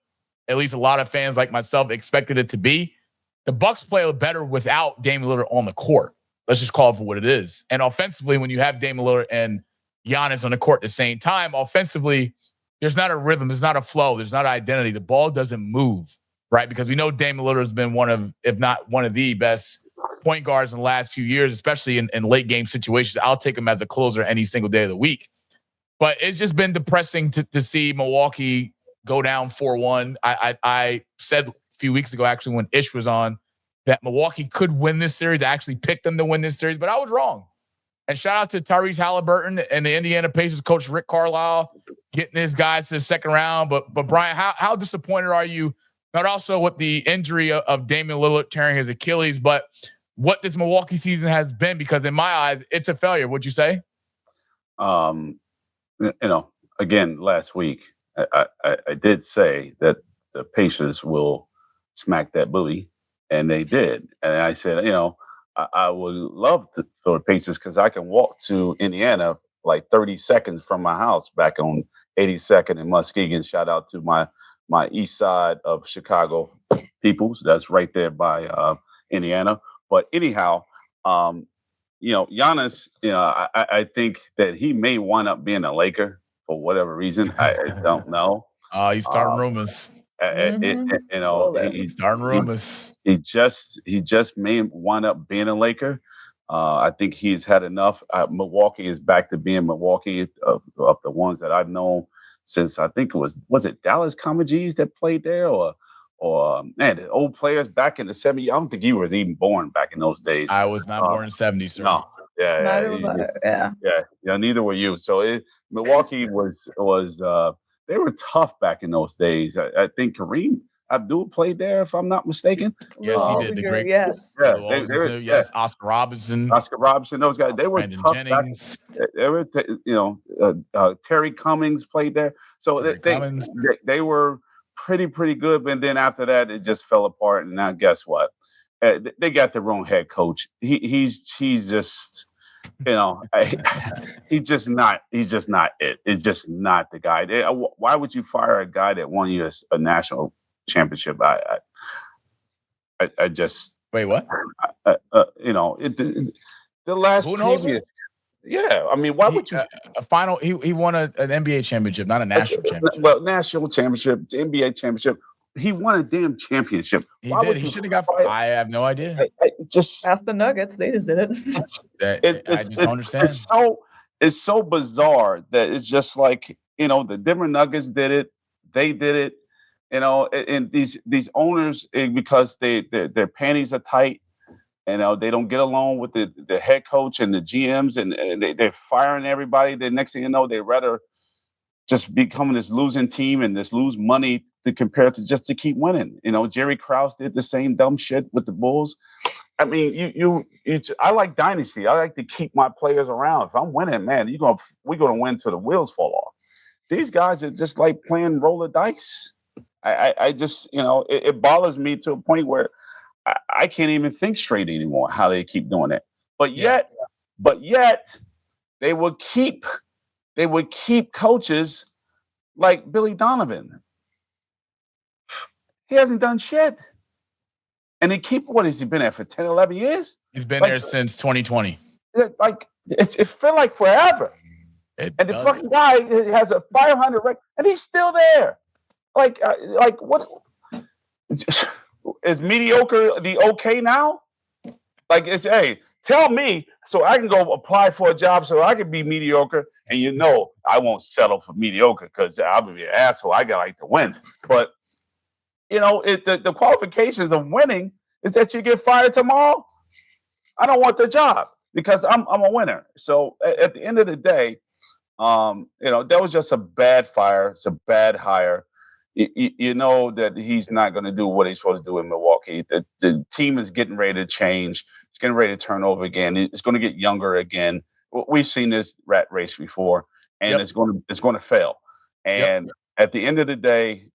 at least a lot of fans like myself expected it to be. The Bucks play better without Damian Lillard on the court. Let's just call it for what it is. And offensively, when you have Damian Lillard and Giannis on the court at the same time, offensively, there's not a rhythm, there's not a flow, there's not an identity. The ball doesn't move, right? Because we know Damian Lillard has been one of, if not one of the best point guards in the last few years, especially in late game situations. I'll take him as a closer any single day of the week. But it's just been depressing to see Milwaukee go down 4-1. I said a few weeks ago, actually, when Ish was on, that Milwaukee could win this series. I actually picked them to win this series, but I was wrong. And shout out to Tyrese Halliburton and the Indiana Pacers coach Rick Carlisle getting his guys to the second round. But Brian, how disappointed are you? Not also with the injury of Damian Lillard tearing his Achilles, but what this Milwaukee season has been, because in my eyes, it's a failure. What'd you say? Again, last week, I did say that the Pacers will smack that booty, and they did. And I said, I would love for the Pacers because I can walk to Indiana like 30 seconds from my house back on 82nd and Muskegon. Shout out to my east side of Chicago peoples. That's right there by Indiana. But anyhow, Giannis, I think that he may wind up being a Laker for whatever reason. I don't know. He's starting rumors. He's Starting rumors. He just may wind up being a Laker. I think he's had enough. Milwaukee is back to being Milwaukee of the ones that I've known since I think was it Dallas Comagese that played there or man, the old players back in the 70s. I don't think you were even born back in those days. I was not born in the 70s, sir. No. Yeah. Neither were you. So Milwaukee was they were tough back in those days. I think Kareem Abdul played there, if I'm not mistaken. Yes, he did. The great, yes, yes, Oscar Robertson, those guys. They were Brandon tough. Jennings. They were, Terry Cummings played there. So they were pretty good. And then after that, it just fell apart. And now, guess what? They got the wrong head coach. He's just. He's just not it. It's just not the guy. Why would you fire a guy that won you a national championship? I just wait. What? The last previous. Yeah, I mean, why would you? A final. He won an NBA championship, not a national championship. Well, national championship, NBA championship. He won a damn championship. He did. He should have got fired. I have no idea. Just ask the Nuggets. They just did it. I just don't understand. It's so bizarre that it's just like, the Denver Nuggets did it. They did it. And these owners, because their panties are tight. They don't get along with the head coach and the GMs, and they're firing everybody. The next thing you know, they rather just becoming this losing team and this lose money to compare to just to keep winning. Jerry Krause did the same dumb shit with the Bulls. I mean, I like dynasty. I like to keep my players around. If I'm winning, man, we're gonna win till the wheels fall off. These guys are just like playing roller dice. I just, it bothers me to a point where I can't even think straight anymore how they keep doing it. But yet they would keep coaches like Billy Donovan. He hasn't done shit. And what has he been at for 10, 11 years? He's been there since 2020. It felt like forever. The fucking guy has a 500 record, and he's still there. Like what? Is mediocre the okay now? Tell me so I can go apply for a job so I can be mediocre, and I won't settle for mediocre because I'll be an asshole. I like to win, but the qualifications of winning is that you get fired tomorrow. I don't want the job because I'm a winner. So at the end of the day, that was just a bad fire. It's a bad hire. You know that he's not going to do what he's supposed to do in Milwaukee. The team is getting ready to change. It's getting ready to turn over again. It's going to get younger again. We've seen this rat race before, and it's going to fail. And at the end of the day,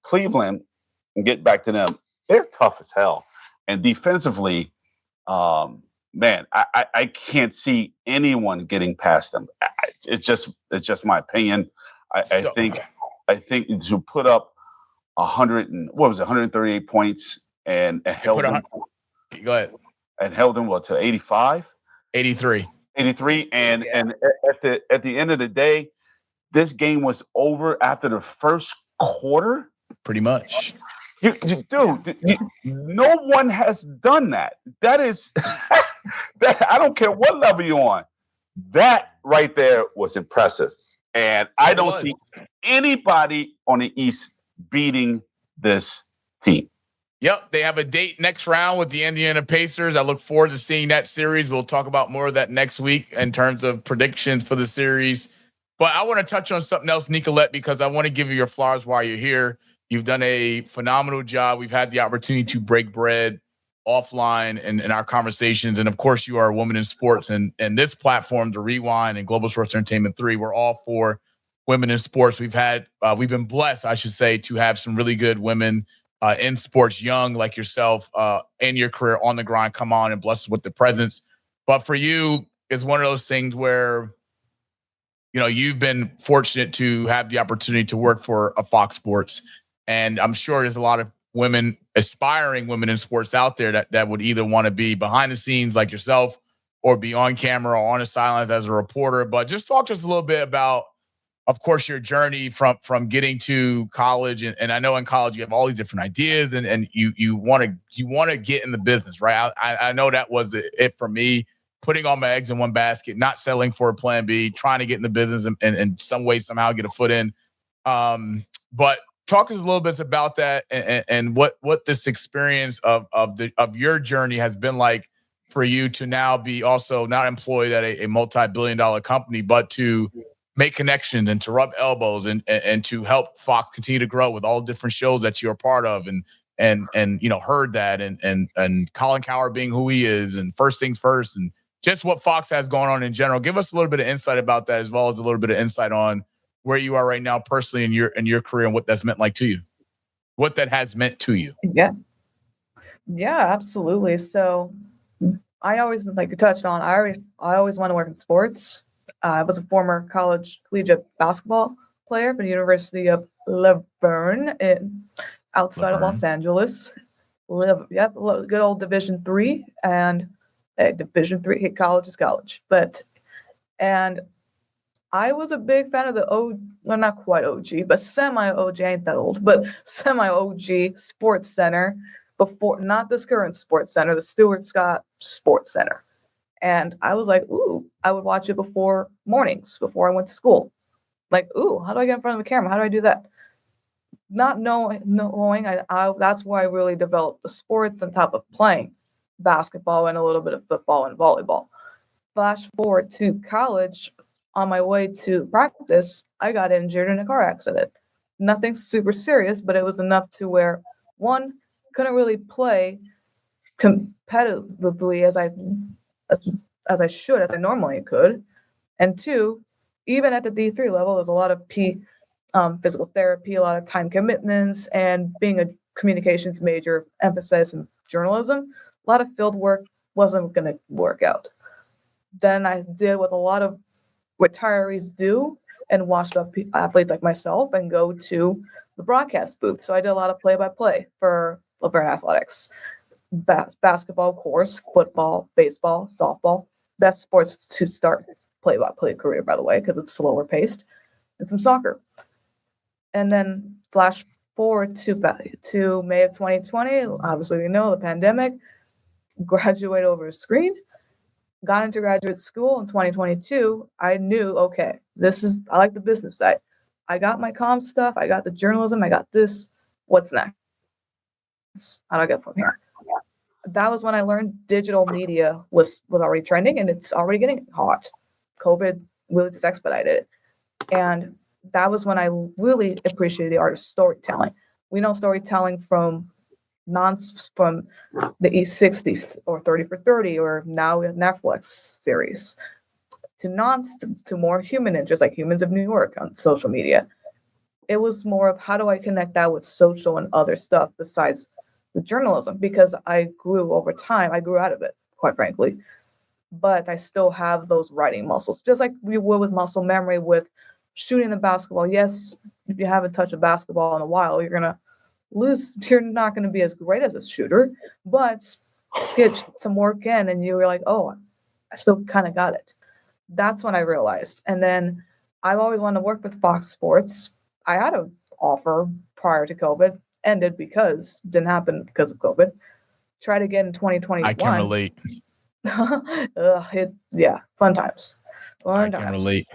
Cleveland, and get back to them, they're tough as hell. And defensively, man, I can't see anyone getting past them. It's just my opinion. I think to put up 138 points and held them. Go ahead. And held them to 85? 83. 83. And at the end of the day, this game was over after the first quarter. Pretty much. No one has done that. That is that I don't care what level you're on. That right there was impressive. And I don't see anybody on the East beating this team. Yep, they have a date next round with the Indiana Pacers. I look forward to seeing that series. We'll talk about more of that next week in terms of predictions for the series. But I want to touch on something else, Nicolette, because I want to give you your flowers while you're here. You've done a phenomenal job. We've had the opportunity to break bread offline in our conversations. And, of course, you are a woman in sports. And this platform, The Rewind and Global Sports Entertainment 3, we're all for women in sports. We've been blessed, I should say, to have some really good women in sports, young like yourself, in your career on the grind, come on and bless us with the presence. But for you, it's one of those things where, you've been fortunate to have the opportunity to work for a Fox Sports. And I'm sure there's a lot of women, aspiring women in sports out there that would either want to be behind the scenes like yourself or be on camera or on the sidelines as a reporter. But just talk to us a little bit about, of course, your journey from getting to college. And I know in college you have all these different ideas and you want to get in the business, right? I know that was it for me, putting all my eggs in one basket, not settling for a plan B, trying to get in the business and in some way, somehow get a foot in. But talk to us a little bit about that and what this experience of your journey has been like for you to now be also not employed at a multi-billion-dollar company, but to make connections and to rub elbows and to help Fox continue to grow with all different shows that you're a part of and you know, heard that and Colin Cowherd being who he is and First Things First and just what Fox has going on in general. Give us a little bit of insight about that, as well as a little bit of insight on where you are right now personally in your career and what that's meant like to you, what that has meant to you. Yeah, absolutely. So I always, like you touched on, I always want to work in sports. I was a former college collegiate basketball player for the University of LeBron outside of Los Angeles. Good old Division III, and Division III college is college. And I was a big fan of the well, not quite OG, but semi-OG, ain't that old, but semi-OG Sports Center before, not this current Sports Center, the Stuart Scott Sports Center. And I was like, ooh, I would watch it mornings before I went to school. Like, ooh, how do I get in front of the camera? How do I do that? Not knowing, that's why I really developed the sports on top of playing basketball and a little bit of football and volleyball. Flash forward to college, on my way to practice, I got injured in a car accident. Nothing super serious, but it was enough to where, one, couldn't really play competitively as I should, as I normally could. And two, even at the D3 level, there's a lot of physical therapy, a lot of time commitments, and being a communications major, emphasis in journalism, a lot of field work wasn't going to work out. Then I did what a lot of retirees do and watched up athletes like myself and go to the broadcast booth. So I did a lot of play-by-play for LeBron Athletics. Basketball, of course, football, baseball, softball. Best sports to start play-by-play career, by the way, because it's slower paced. And some soccer. And then flash forward to May of 2020. Obviously, you know, the pandemic. Graduate over a screen. Got into graduate school in 2022. I knew, okay, I like the business side. I got my comm stuff. I got the journalism. I got this. What's next? How do I get from here? That was when I learned digital media was already trending and it's already getting hot. COVID really just expedited it. And that was when I really appreciated the art of storytelling. We know storytelling from the E60 or 30 for 30 or now Netflix series to more human interests like Humans of New York on social media. It was more of how do I connect that with social and other stuff besides the journalism, because I grew over time. I grew out of it, quite frankly, but I still have those writing muscles, just like we would with muscle memory with shooting the basketball. Yes, if you haven't touched a basketball in a while, you're going to lose. You're not going to be as great as a shooter, but get some work in and you're like, oh, I still kind of got it. That's when I realized. And then I've always wanted to work with Fox Sports. I had an offer prior to COVID, ended didn't happen because of COVID. Tried again in 2021. I can relate. Fun times. I can relate.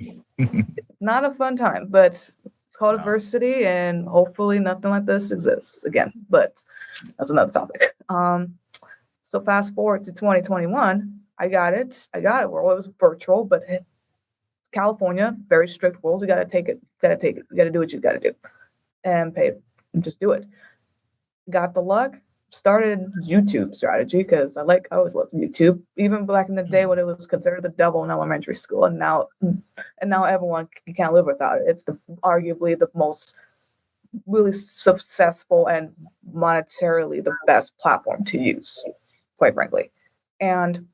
Not a fun time, but it's called adversity, and hopefully nothing like this exists again. But that's another topic. So fast forward to 2021, I got it. Well, it was virtual, but California, very strict rules. You got to take it. You got to do what you got to do, and pay. Just do it. Got the luck. Started YouTube strategy because I always loved YouTube, even back in the day when it was considered the devil in elementary school, and now everyone can't live without it. It's arguably the most really successful and monetarily the best platform to use, quite frankly. And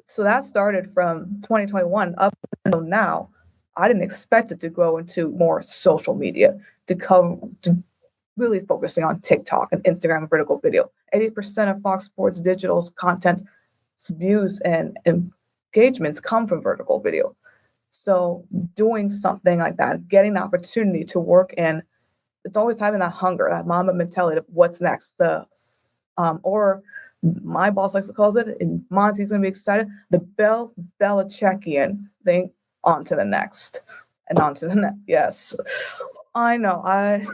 so that started from 2021 up until now. I didn't expect it to go into more social media, to really focusing on TikTok and Instagram and vertical video. 80% of Fox Sports Digital's content views and engagements come from vertical video. So doing something like that, getting the opportunity to work in, it's always having that hunger, that mama mentality of what's next. Or my boss likes to call it, and Monty's gonna be excited, the Belichickian thing, on to the next. And on to the next. Yes. I know.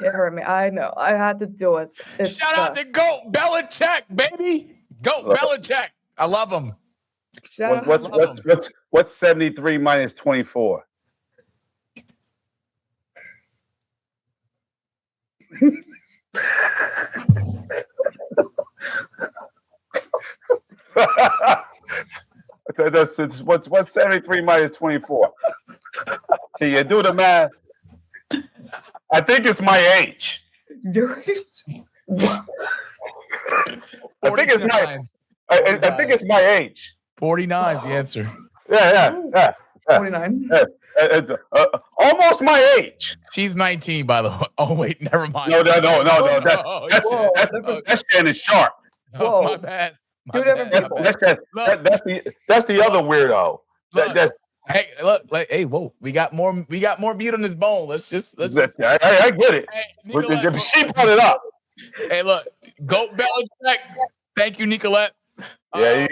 It hurt me. I know. I had to do it. Shout out to Goat Belichick, baby. Goat Belichick. I love him. What's 73 minus 24? What's 73 minus 24? Can you do the math? I think it's my age. I think it's my age. 49 is the answer. Yeah. 49. Almost my age. She's 19, by the way. Oh, wait, never mind. No. That's Shannon Sharp. Oh, my bad. Two different people. That's the other weirdo. Hey, look, hey, whoa, we got more meat on this bone. Let's just. I get it. Hey, She brought it up. Hey, look, Goat Belichick. Thank you, Nicolette. Yeah,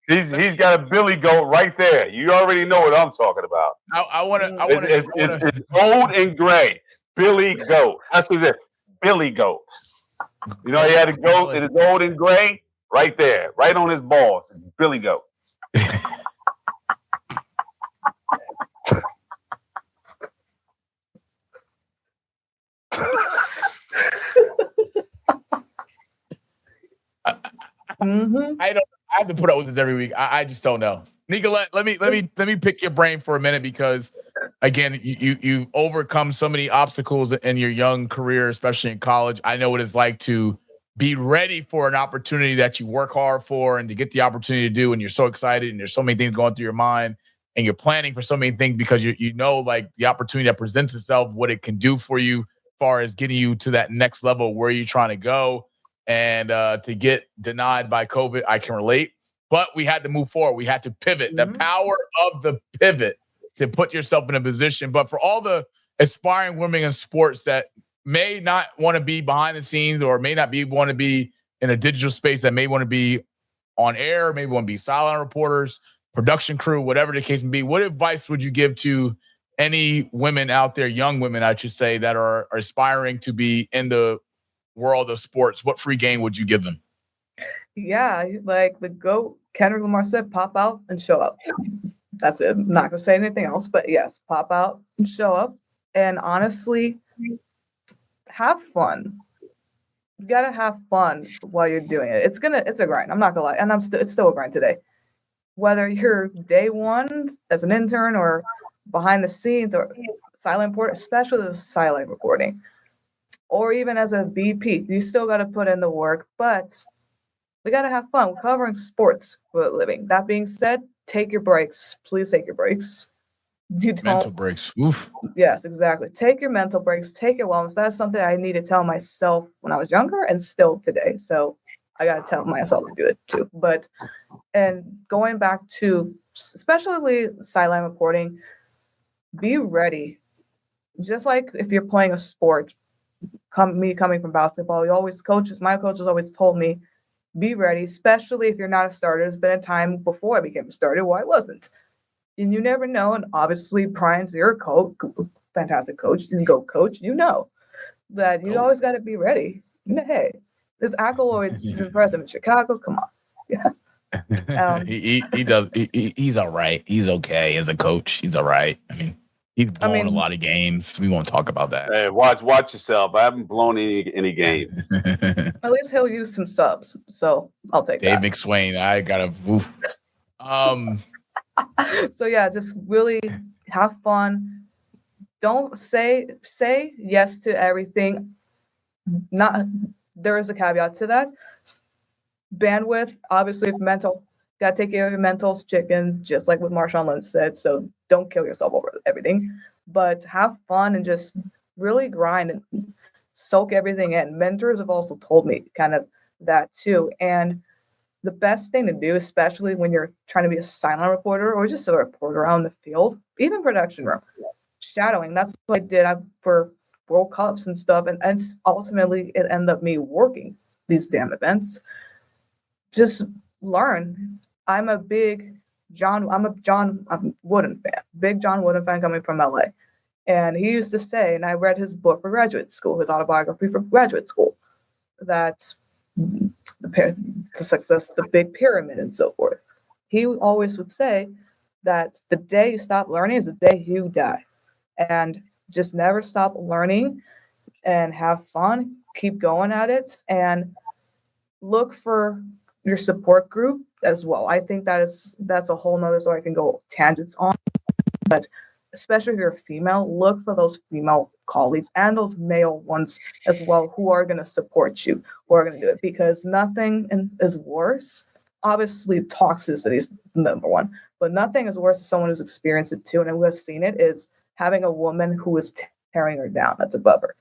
he's got a Billy Goat right there. You already know what I'm talking about. I want to. It's gold and gray. Billy Goat. That's what it is. Billy Goat. You know, he had a goat and it's gold and gray right there, right on his balls. Billy Goat. I have to put up with this every week. I just don't know. Nicolette, let me pick your brain for a minute, because again, you've overcome so many obstacles in your young career, especially in college. I know what it's like to be ready for an opportunity that you work hard for and to get the opportunity to do, and you're so excited and there's so many things going through your mind and you're planning for so many things because you know, like, the opportunity that presents itself, what it can do for you as far as getting you to that next level where you're trying to go. And to get denied by COVID, I can relate. But we had to move forward. We had to pivot. The power of the pivot to put yourself in a position. But for all the aspiring women in sports that may not want to be behind the scenes, or may not want to be in a digital space, that may want to be on air, maybe want to be sideline reporters, production crew, whatever the case may be, what advice would you give to any women out there, young women, I should say, that are aspiring to be in the world of sports? What free game would you give them? Yeah, like the GOAT, Kendrick Lamar said, pop out and show up. That's it. I'm not going to say anything else, but yes, pop out and show up. And honestly, have fun. You got to have fun while you're doing it. It's a grind. I'm not going to lie. And it's still a grind today. Whether you're day one as an intern or behind the scenes or silent report, especially the silent reporting, or even as a VP, you still got to put in the work, but we got to have fun. We're covering sports for a living. That being said, take your breaks. Please take your breaks. Mental breaks. Oof. Yes, exactly. Take your mental breaks. Take your wellness. That's something I need to tell myself when I was younger and still today. So I got to tell myself to do it too. But, and going back to especially sideline reporting, be ready. Just like if you're playing a sport, coming from basketball, my coaches always told me, be ready, especially if you're not a starter. There's been a time before I became a starter where I wasn't. And you never know. And obviously, Bryant's your coach, fantastic coach, and GOAT coach. You know that you always got to be ready. Hey, this accolades is impressive in Chicago. Come on. Yeah. He does. He's all right. He's okay as a coach. He's all right. I mean, he's blown a lot of games. We won't talk about that. Hey, watch yourself. I haven't blown any game. At least he'll use some subs, so I'll take Dave that. McSwain. I gotta. Oof. So yeah, just really have fun. Don't say yes to everything. There is a caveat to that. Bandwidth, obviously, mental. Got to take care of your mentals, chickens, just like what Marshawn Lynch said. So don't kill yourself over everything, but have fun and just really grind. And soak everything in. Mentors have also told me kind of that too. And the best thing to do, especially when you're trying to be a silent reporter or just a reporter out in the field, even production room, shadowing. That's what I did for World Cups and stuff. And ultimately, it ended up me working these damn events. Just learn. I'm a John Wooden fan. Big John Wooden fan coming from LA. And he used to say, and I read his book for graduate school, his autobiography for graduate school, that the success, the big pyramid and so forth. He always would say that the day you stop learning is the day you die. And just never stop learning and have fun, keep going at it, and look for your support group as well. I think that's a whole nother story I can go tangents on. But especially if you're a female, look for those female colleagues and those male ones as well who are going to support you, who are going to do it, because nothing is worse. Obviously, toxicity is number one, but nothing is worse than someone who's experienced it too and who has seen it is having a woman who is tearing her down that's above her.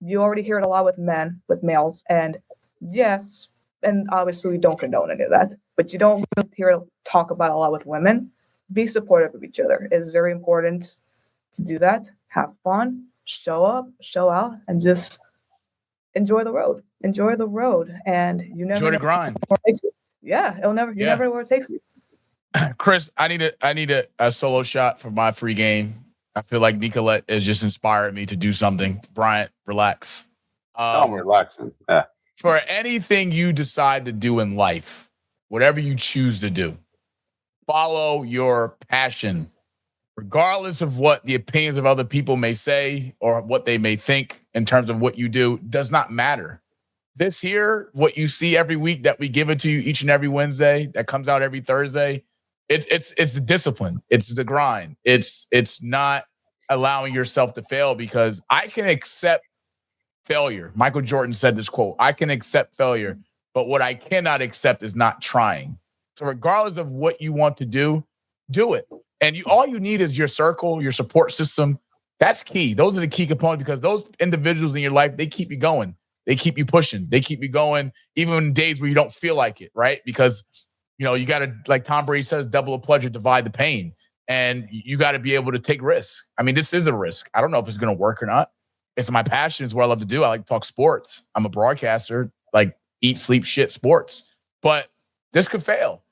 You already hear it a lot with men, with males, and yes, and obviously we don't condone any of that, but you don't really hear it talk about a lot with women. Be supportive of each other. It is very important to do that. Have fun, show up, show out, and just enjoy the road. Enjoy the road, and you never Enjoy the grind. where it takes you. Yeah, you never know where it takes you. Chris, I need a solo shot for my free game. I feel like Nicolette has just inspired me to do something. Bryant, relax. I'm relaxing. Yeah. For anything you decide to do in life, whatever you choose to do, follow your passion, regardless of what the opinions of other people may say or what they may think in terms of what you do, does not matter. This here, what you see every week that we give it to you each and every Wednesday, that comes out every Thursday, it's the discipline. It's the grind. It's not allowing yourself to fail, because I can accept failure. Michael Jordan said this quote, I can accept failure, but what I cannot accept is not trying. So regardless of what you want to do it. And all you need is your circle, your support system. That's key. Those are the key components, because those individuals in your life, they keep you going. They keep you pushing. They keep you going, even in days where you don't feel like it, right? Because, you got to, like Tom Brady says, double the pleasure, divide the pain. And you got to be able to take risks. I mean, this is a risk. I don't know if it's going to work or not. It's my passion. It's what I love to do. I like to talk sports. I'm a broadcaster, like eat, sleep, shit sports. But this could fail.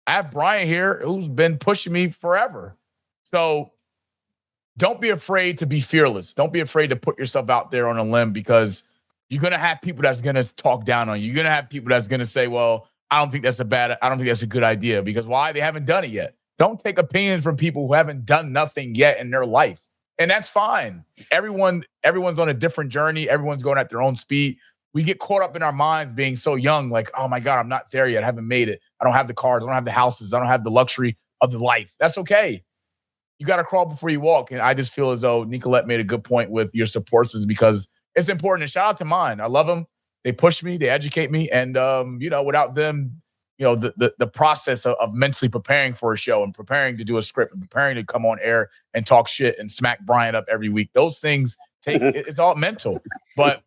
I have Bryant here who's been pushing me forever. So don't be afraid to be fearless. Don't be afraid to put yourself out there on a limb, because you're going to have people that's going to talk down on you. You're going to have people that's going to say, well, I don't think that's a good idea. Because why? They haven't done it yet. Don't take opinions from people who haven't done nothing yet in their life. And that's fine. Everyone's on a different journey. Everyone's going at their own speed. We get caught up in our minds being so young, like, oh my God, I'm not there yet. I haven't made it. I don't have the cars. I don't have the houses. I don't have the luxury of the life. That's okay. You got to crawl before you walk. And I just feel as though Nicolette made a good point with your support systems, because it's important. And shout out to mine. I love them. They push me. They educate me. And, without them, the process of mentally preparing for a show and preparing to do a script and preparing to come on air and talk shit and smack Bryant up every week, those things it's all mental. But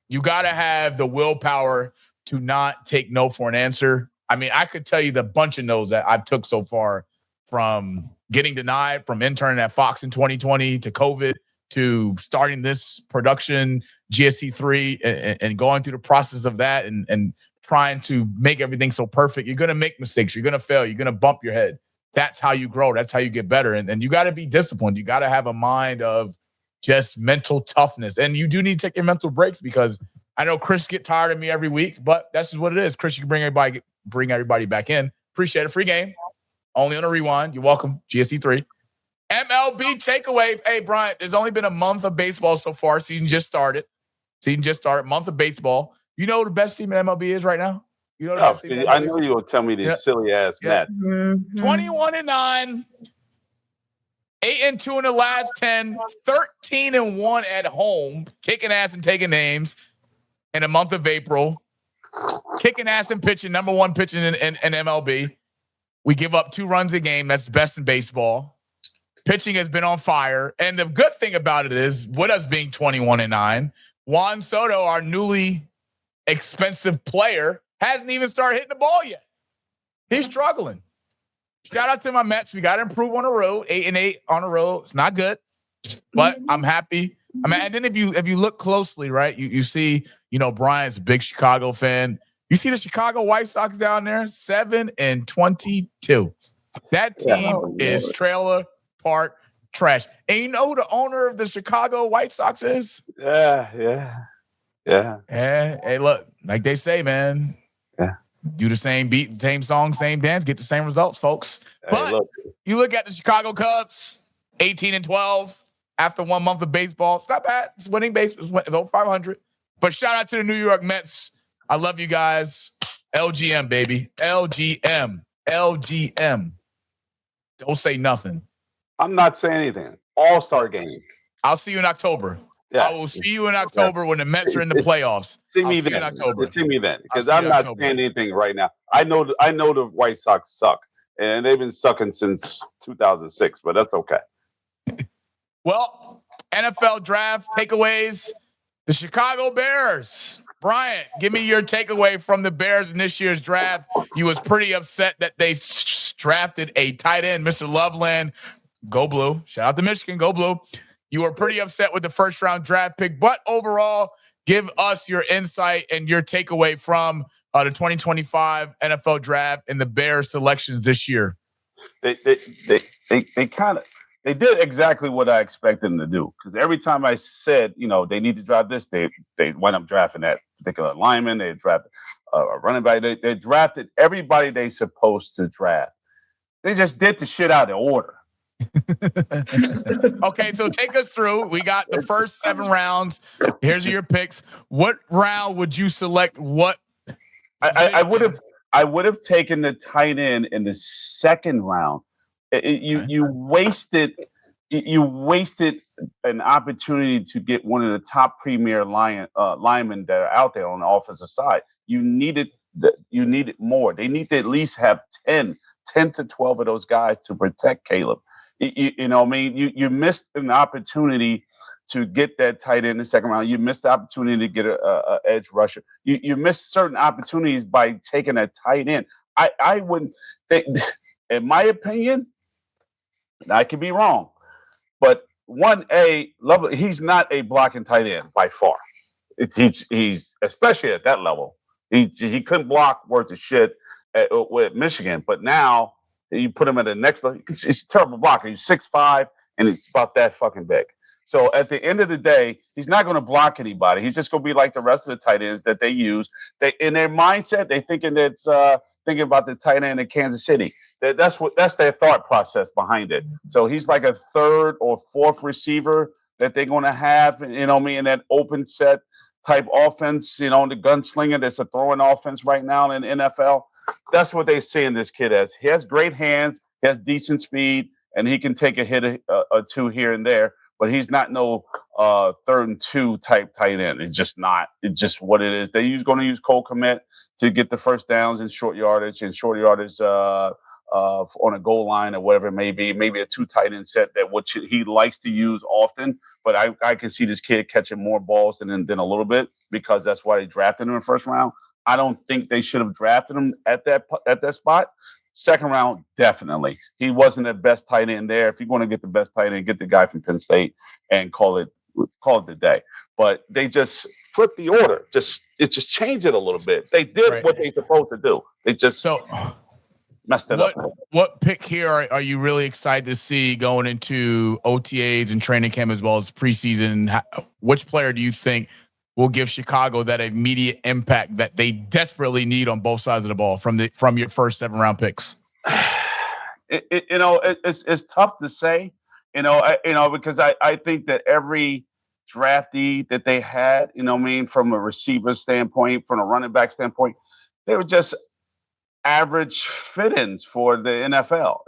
you got to have the willpower to not take no for an answer. I mean, I could tell you the bunch of no's that I've took so far, from getting denied from interning at Fox in 2020 to COVID to starting this production, GSC3, and going through the process of that and trying to make everything so perfect. You're going to make mistakes. You're going to fail. You're going to bump your head. That's how you grow. That's how you get better. And you got to be disciplined. You got to have a mind of just mental toughness. And you do need to take your mental breaks, because I know Chris get tired of me every week, but that's just what it is. Chris, you can bring everybody back in. Appreciate it. Free game. Only on a rewind. You're welcome. GSC3. MLB takeaway. Hey, Bryant, there's only been a month of baseball so far. Season just started. Month of baseball. You know who the best team in MLB is right now? You know the best team in MLB? I know you're going to tell me this silly ass Mets. 21-9. 8-2 in the last 10, 13-1 at home, kicking ass and taking names in the month of April. Kicking ass and pitching, number one pitching in MLB. We give up 2 runs a game. That's best in baseball. Pitching has been on fire. And the good thing about it is, with us being 21-9, Juan Soto, our newly expensive player, hasn't even started hitting the ball yet. He's struggling. Shout out to my Mets. We got to improve on the road. 8-8 on the road. It's not good, but I'm happy. I mean, and then if you look closely, right, you see, Bryant's a big Chicago fan. You see the Chicago White Sox down there, 7-22. That team is trailer park trash. And you know who the owner of the Chicago White Sox is? Yeah. Hey, look, like they say, man. Yeah. Do the same beat, same song, same dance, get the same results, folks. But you look at the Chicago Cubs, 18-12 after 1 month of baseball. It's not bad. It's winning baseball. It's over 500. But shout out to the New York Mets. I love you guys. LGM, baby. LGM. Don't say nothing. I'm not saying anything. All-star game. I'll see you in October. Yeah. I will see you in October when the Mets are in the playoffs. See me then. Because I'm not saying anything right now. I know the White Sox suck, and they've been sucking since 2006, but that's okay. Well, NFL draft takeaways. The Chicago Bears. Bryant, give me your takeaway from the Bears in this year's draft. You was pretty upset that they drafted a tight end, Mr. Loveland. Go Blue. Shout out to Michigan. Go Blue. You were pretty upset with the first-round draft pick, but overall, give us your insight and your takeaway from the 2025 NFL draft and the Bears selections this year. They did exactly what I expected them to do, because every time I said, they need to draft this, they went up drafting that particular lineman. They drafted a running back. They drafted everybody they supposed to draft. They just did the shit out of order. Okay, so take us through. We got the first 7 rounds. Here's your picks. What round would you select? What I would have taken the tight end in the second round. You wasted an opportunity to get one of the top premier linemen that are out there on the offensive side. You needed more. They need to at least have 10 to 12 of those guys to protect Caleb. You know what I mean? You missed an opportunity to get that tight end in the second round. You missed the opportunity to get a edge rusher. You missed certain opportunities by taking a tight end. I wouldn't think, in my opinion, and I could be wrong, but he's not a blocking tight end by far. He's especially at that level. He couldn't block worth of shit with Michigan, but now you put him at the next level. It's a terrible blocker. He's 6'5", and he's about that fucking big. So at the end of the day, he's not going to block anybody. He's just going to be like the rest of the tight ends that they use. They, in their mindset, they're thinking about the tight end in Kansas City. That's their thought process behind it. So he's like a third or fourth receiver that they're going to have, in that open set type offense, the gunslinger that's a throwing offense right now in the NFL. That's what they see in this kid as. He has great hands, he has decent speed, and he can take a hit or two here and there, but he's not no 3rd and 2 type tight end. It's just not. It's just what it is. They're going to use Cole Kmet to get the first downs in short yardage on a goal line or whatever it may be. Maybe a 2 tight end set which he likes to use often. But I can see this kid catching more balls than a little bit, because that's why they drafted him in the first round. I don't think they should have drafted him at that spot. Second round, definitely. He wasn't the best tight end there. If you're going to get the best tight end, get the guy from Penn State and call it the day. But they just flipped the order. It just changed it a little bit. They did what they're supposed to do. They just messed it up. What pick here are you really excited to see going into OTAs and training camp as well as preseason? Which player do you think will give Chicago that immediate impact that they desperately need on both sides of the ball from your first 7 round picks? It's tough to say, because I think that every draftee that they had, from a receiver standpoint, from a running back standpoint, they were just average fit-ins for the NFL.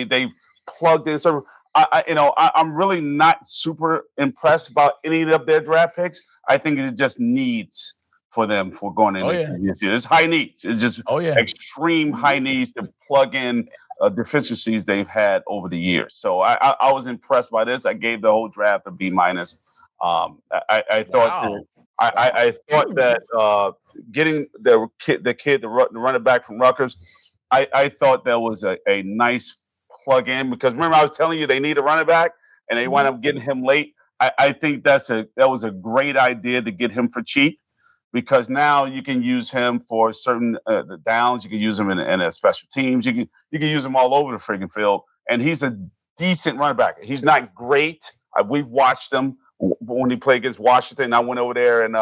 They plugged in. So I'm really not super impressed about any of their draft picks. I think it just needs for them for going into this year. It's high needs. It's just extreme high needs to plug in deficiencies they've had over the years. So I was impressed by this. I gave the whole draft a B minus. I thought Wow. I thought that getting the running back from Rutgers, I thought that was a nice plug in, because remember I was telling you they need a running back and they wound up getting him late. I think that was a great idea to get him for cheap, because now you can use him for certain the downs. You can use him in a special teams. You can use him all over the freaking field, and he's a decent running back. He's not great. We've watched him when he played against Washington. I went over there and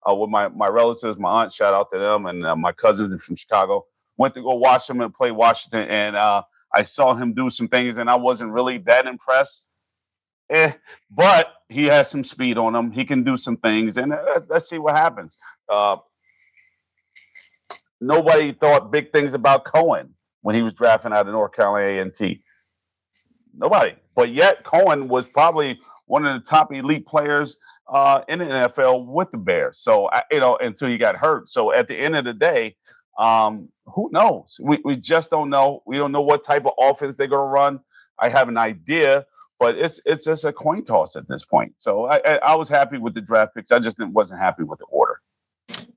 with my relatives, my aunt, shout out to them, and my cousins from Chicago, went to go watch him and play Washington, and I saw him do some things, and I wasn't really that impressed. But he has some speed on him. He can do some things, and let's see what happens. Nobody thought big things about Cohen when he was drafting out of North Carolina A&T. Nobody. But yet Cohen was probably one of the top elite players in the NFL with the Bears. So, until he got hurt. So at the end of the day, who knows? We just don't know. We don't know what type of offense they're going to run. I have an idea, but it's just a coin toss at this point. So I was happy with the draft picks. I just wasn't happy with the order.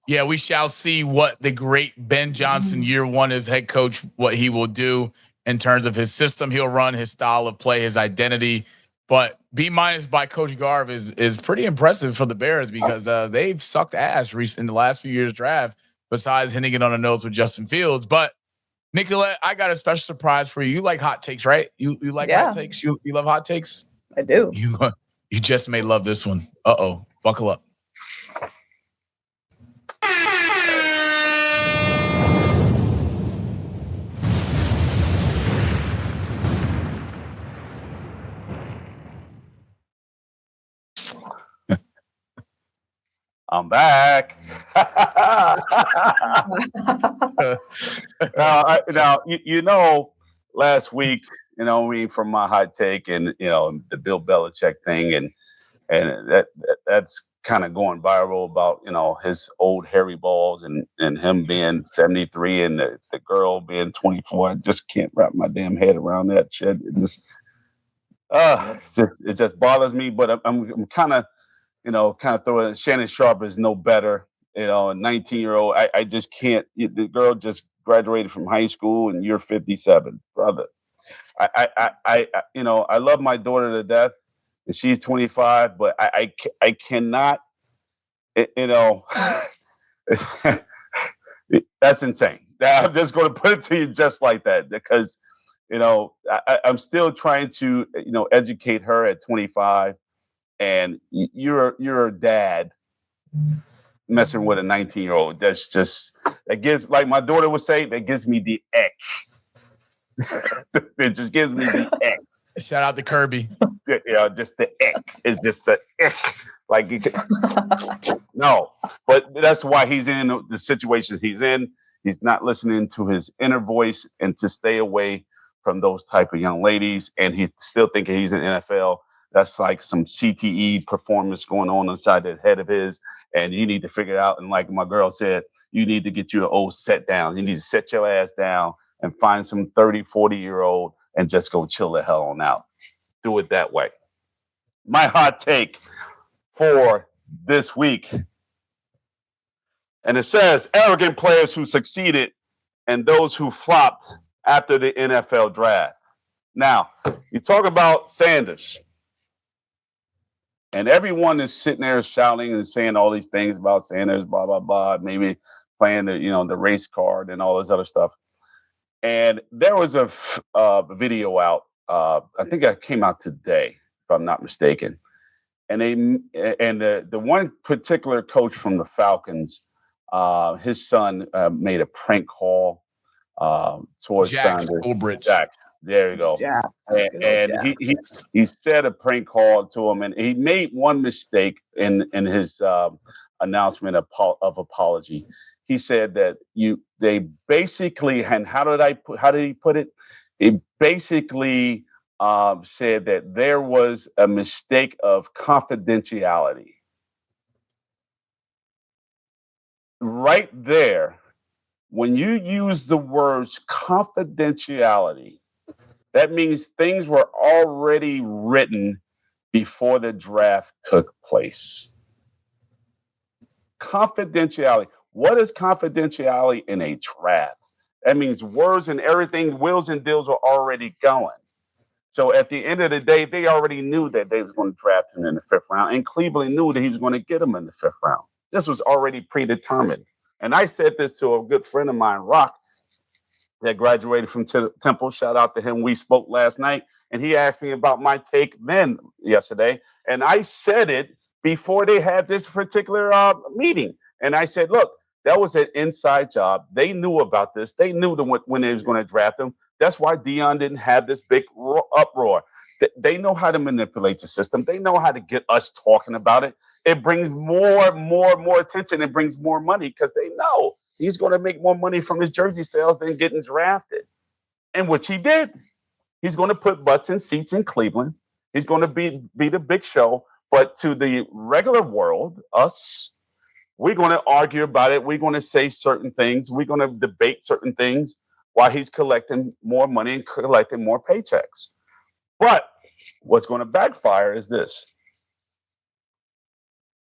Yeah, we shall see what the great Ben Johnson, year one as head coach, what he will do in terms of his system he'll run, his style of play, his identity. But B- by Coach Garv is pretty impressive for the Bears, because they've sucked ass in the last few years' draft, besides hitting it on the nose with Justin Fields. But Nicolette, I got a special surprise for you. You like hot takes, right? You like hot takes? You love hot takes? I do. You just may love this one. Uh-oh. Buckle up. I'm back. Last week, from my hot take and the Bill Belichick thing, and that's kind of going viral about his old hairy balls and him being 73 and the girl being 24. I just can't wrap my damn head around that shit. It just bothers me. But I'm kind of throwing Shannon Sharp is no better. A 19-year-old. I just can't. The girl just graduated from high school, and you're 57, brother. I love my daughter to death, and she's 25, but I cannot. That's insane. I'm just going to put it to you just like that, because I'm still trying to educate her at 25. And you're a dad messing with a 19-year-old. That's just, that gives, like my daughter would say, that gives me the ick. It just gives me the ick. Shout out to Kirby. Just the ick. It's just the ick. Like, no. But that's why he's in the situations he's in. He's not listening to his inner voice, and to stay away from those type of young ladies. And he's still thinking he's in NFL. That's like some CTE performance going on inside the head of his, and you need to figure it out. And like my girl said, you need to get you an old set down. You need to set your ass down and find some 30, 40-year-old and just go chill the hell on out. Do it that way. My hot take for this week. And it says, arrogant players who succeeded and those who flopped after the NFL draft. Now, you talk about Sanders. And everyone is sitting there shouting and saying all these things about Sanders, blah, blah, blah, maybe playing the race card and all this other stuff. And there was a video out, I think it came out today, if I'm not mistaken. And the one particular coach from the Falcons, his son made a prank call towards Jack Sanders. Schoolbridge. Jack. There you go. Yeah. And he said a prank call to him, and he made one mistake in his announcement of apology. He said that they basically, and how did he put it? He basically said that there was a mistake of confidentiality. Right there, when you use the words confidentiality, that means things were already written before the draft took place. Confidentiality. What is confidentiality in a draft? That means words and everything, wills and deals are already going. So at the end of the day, they already knew that they was going to draft him in the 5th round, and Cleveland knew that he was going to get him in the 5th round. This was already predetermined. And I said this to a good friend of mine, Rock, that graduated from Temple. Shout out to him. We spoke last night, and he asked me about my take then yesterday. And I said it before they had this particular meeting. And I said, look, that was an inside job. They knew about this. They knew when they was going to draft him. That's why Dion didn't have this big uproar. They know how to manipulate the system. They know how to get us talking about it. It brings more attention. It brings more money because they know he's going to make more money from his jersey sales than getting drafted. And which he did. He's going to put butts in seats in Cleveland. He's going to be the big show. But to the regular world, us, we're going to argue about it. We're going to say certain things. We're going to debate certain things while he's collecting more money and collecting more paychecks. But what's going to backfire is this.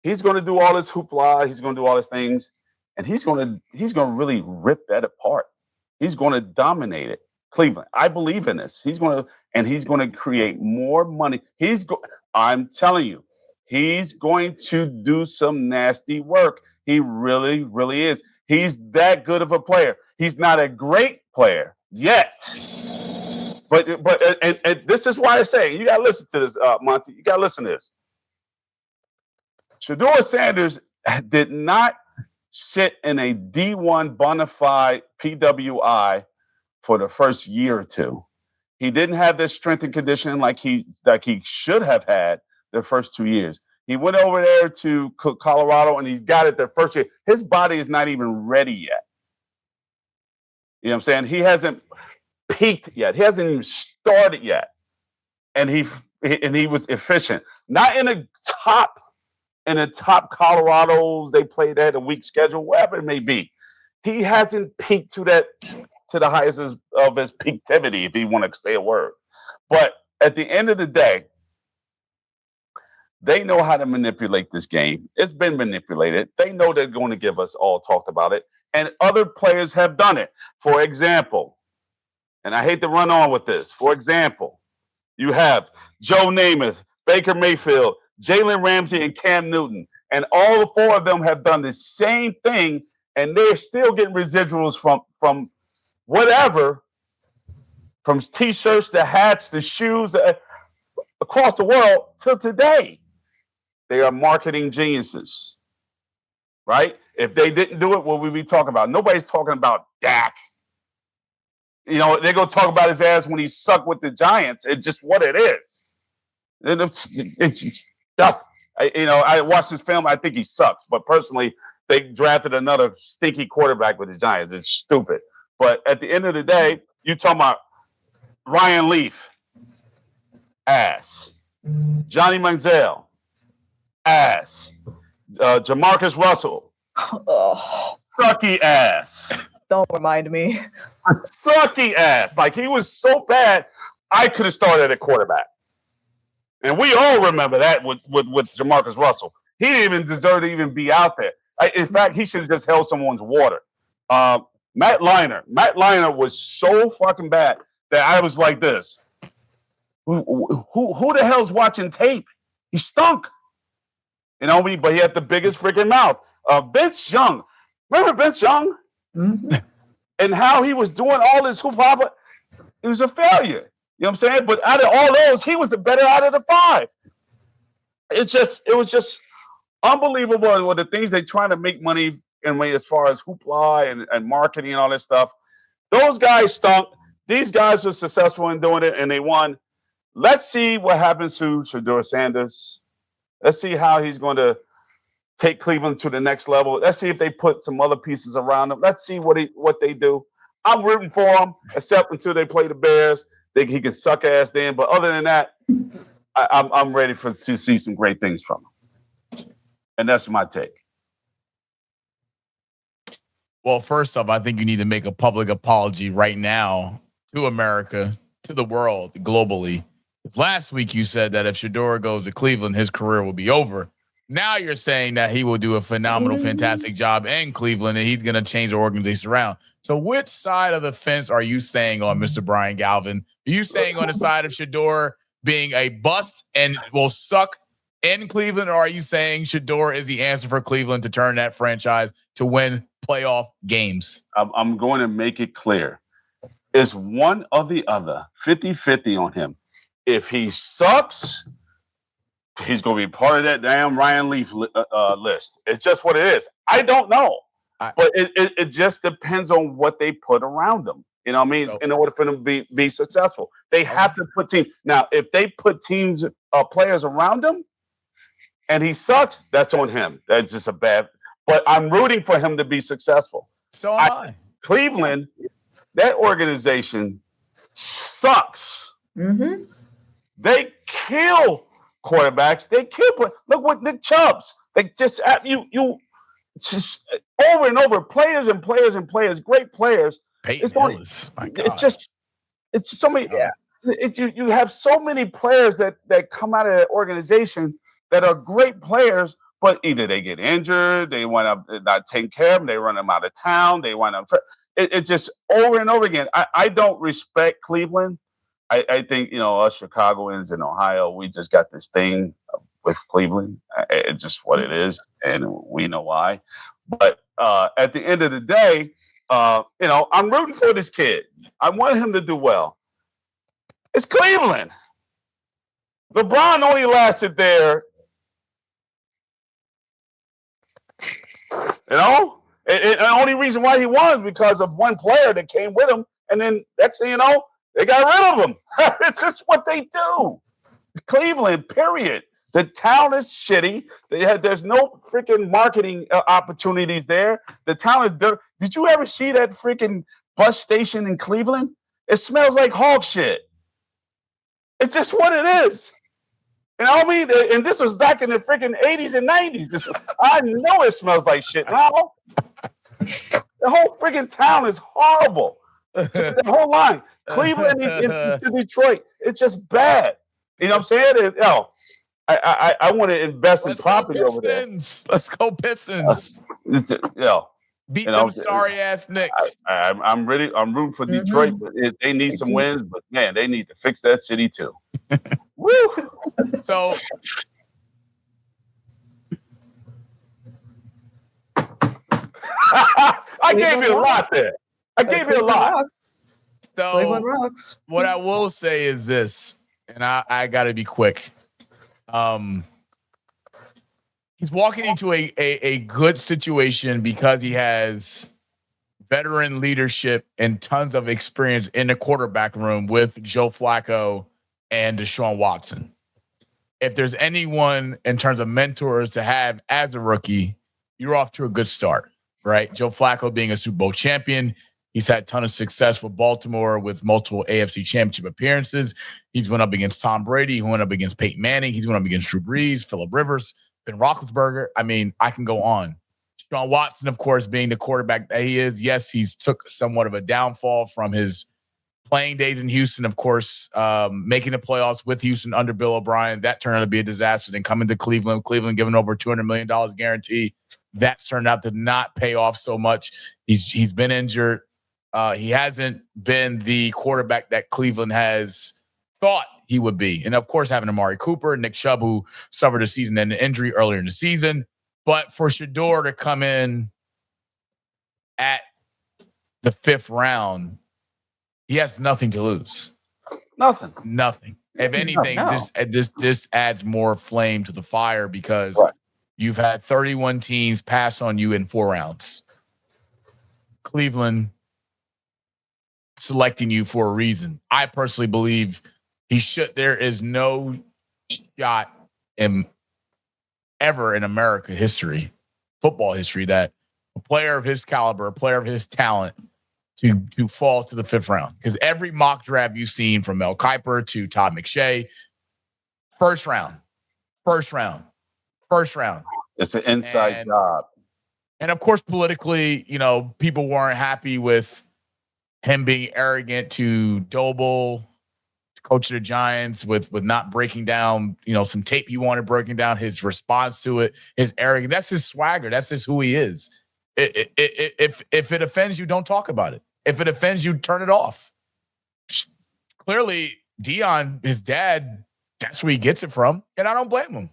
He's going to do all this hoopla. He's going to do all these things. And he's going to really rip that apart. He's going to dominate it. Cleveland, I believe in this. He's going to create more money. I'm telling you, he's going to do some nasty work. He really, really is. He's that good of a player. He's not a great player yet. But this is why I say, you got to listen to this, Monty. You got to listen to this. Shedeur Sanders did not sit in a D1 bona fide PWI for the first year or two. He didn't have this strength and conditioning like he should have had the first 2 years. He went over there to Colorado and he's got it the first year. His body is not even ready yet. You know what I'm saying? He hasn't peaked yet. He hasn't even started yet. And he was efficient. Not in the top Colorados, they played at a weak schedule, whatever it may be. He hasn't peaked to the highest of his peaktivity, if you want to say a word. But at the end of the day, they know how to manipulate this game. It's been manipulated. They know they're going to give us all talked about it. And other players have done it. For example, and I hate to run on with this. For example, you have Joe Namath, Baker Mayfield, Jalen Ramsey, and Cam Newton. And all 4 of them have done the same thing, and they're still getting residuals from whatever, from T-shirts to hats to shoes across the world till today. They are marketing geniuses, right? If they didn't do it, what would we be talking about? Nobody's talking about Dak. You know, they're going to talk about his ass when he sucked with the Giants. It's just what it is. It's I watched this film. I think he sucks. But personally, they drafted another stinky quarterback with the Giants. It's stupid. But at the end of the day, you talking about Ryan Leaf, ass. Johnny Manziel, ass. Jamarcus Russell, sucky ass. Don't remind me. Sucky ass. Like, he was so bad, I could have started at quarterback. And we all remember that with Jamarcus Russell. He didn't even deserve to even be out there. In fact, he should have just held someone's water. Matt Leinart was so fucking bad that I was like this. Who the hell's watching tape? He stunk. You know, but he had the biggest freaking mouth. Vince Young. Remember Vince Young? Mm-hmm. And how he was doing all this hoopla? It was a failure. You know what I'm saying? But out of all those, he was the better out of the 5. It was just unbelievable with the things they trying to make money in as far as hoopla and marketing and all this stuff. Those guys stunk. These guys were successful in doing it, and they won. Let's see what happens to Shedeur Sanders. Let's see how he's going to take Cleveland to the next level. Let's see if they put some other pieces around him. Let's see what they do. I'm rooting for him, except until they play the Bears. Think he can suck ass then, but other than that, I'm ready to see some great things from him. And that's my take. Well, first off, I think you need to make a public apology right now to America, to the world, globally. Last week you said that if Shedeur goes to Cleveland, his career will be over. Now you're saying that he will do a phenomenal, fantastic job in Cleveland and he's going to change the organization around. So which side of the fence are you saying on Mr. Brian Galvin? Are you saying on the side of Shedeur being a bust and will suck in Cleveland, or are you saying Shedeur is the answer for Cleveland to turn that franchise to win playoff games? I'm going to make it clear. It's one or the other, 50-50 on him. If he sucks, he's going to be part of that damn Ryan Leaf list. It's just what it is. I don't know. But it just depends on what they put around them. You know what I mean? So, in order for them to be successful. They have to put teams. Now, if they put players around him and he sucks, that's on him. That's just a bad. But I'm rooting for him to be successful. So am I. Cleveland, that organization sucks. Mm-hmm. They kill quarterbacks. They kill. Look what Nick Chubbs. They just just over and over, players and players and players, great players. Peyton Hillis. My God. It's so many. Yeah. You have so many players that come out of that organization that are great players, but either they get injured, they wind up not taking care of them, they run them out of town, they wind up. It's just over and over again. I don't respect Cleveland. I think, us Chicagoans in Ohio, we just got this thing with Cleveland. It's just what it is, and we know why. But at the end of the day, I'm rooting for this kid. I want him to do well. It's Cleveland. LeBron only lasted there, and the only reason why he won because of one player that came with him, and then next thing you know, they got rid of him. It's just what they do. Cleveland, period. The town is shitty. There's no freaking marketing opportunities there. The town is dirt. Did you ever see that freaking bus station in Cleveland? It smells like hog shit. It's just what it is. You know what I mean? And this was back in the freaking 80s and 90s. I know it smells like shit now. The whole freaking town is horrible. The whole line. Cleveland to Detroit. It's just bad. You know what I'm saying? I want to invest in property over there. Let's go Pistons. Beat them sorry ass Knicks. I'm ready. I'm rooting for Detroit, but they need some wins. But man, they need to fix that city too. Woo! So I gave you a lot there. I gave you a lot. So what I will say is this, and I got to be quick. He's walking into a good situation because he has veteran leadership and tons of experience in the quarterback room with Joe Flacco and Deshaun Watson. If there's anyone in terms of mentors to have as a rookie, you're off to a good start, right? Joe Flacco being a Super Bowl champion. He's had a ton of success with Baltimore with multiple AFC championship appearances. He's went up against Tom Brady. He went up against Peyton Manning. He's went up against Drew Brees, Phillip Rivers, Ben Roethlisberger. I mean, I can go on. Deshaun Watson, of course, being the quarterback that he is. Yes, he's took somewhat of a downfall from his playing days in Houston, of course, making the playoffs with Houston under Bill O'Brien. That turned out to be a disaster. Then coming to Cleveland giving over $200 million guarantee. That's turned out to not pay off so much. He's been injured. He hasn't been the quarterback that Cleveland has thought he would be. And, of course, having Amari Cooper, Nick Chubb, who suffered a season-ending injury earlier in the season. But for Shedeur to come in at the 5th round, he has nothing to lose. Nothing. If anything, this adds more flame to the fire because you've had 31 teams pass on you in 4 rounds. Cleveland selecting you for a reason. I personally believe there is no shot ever in America history, football history, that a player of his caliber, a player of his talent to fall to the 5th round. Because every mock draft you've seen from Mel Kiper to Todd McShay, first round. It's an inside job. And of course, politically, people weren't happy with him being arrogant to Doble, coach of the Giants, with not breaking down, some tape he wanted breaking down, his response to it, his arrogance. That's his swagger. That's just who he is. If it offends you, don't talk about it. If it offends you, turn it off. Clearly, Dion, his dad, that's where he gets it from, and I don't blame him.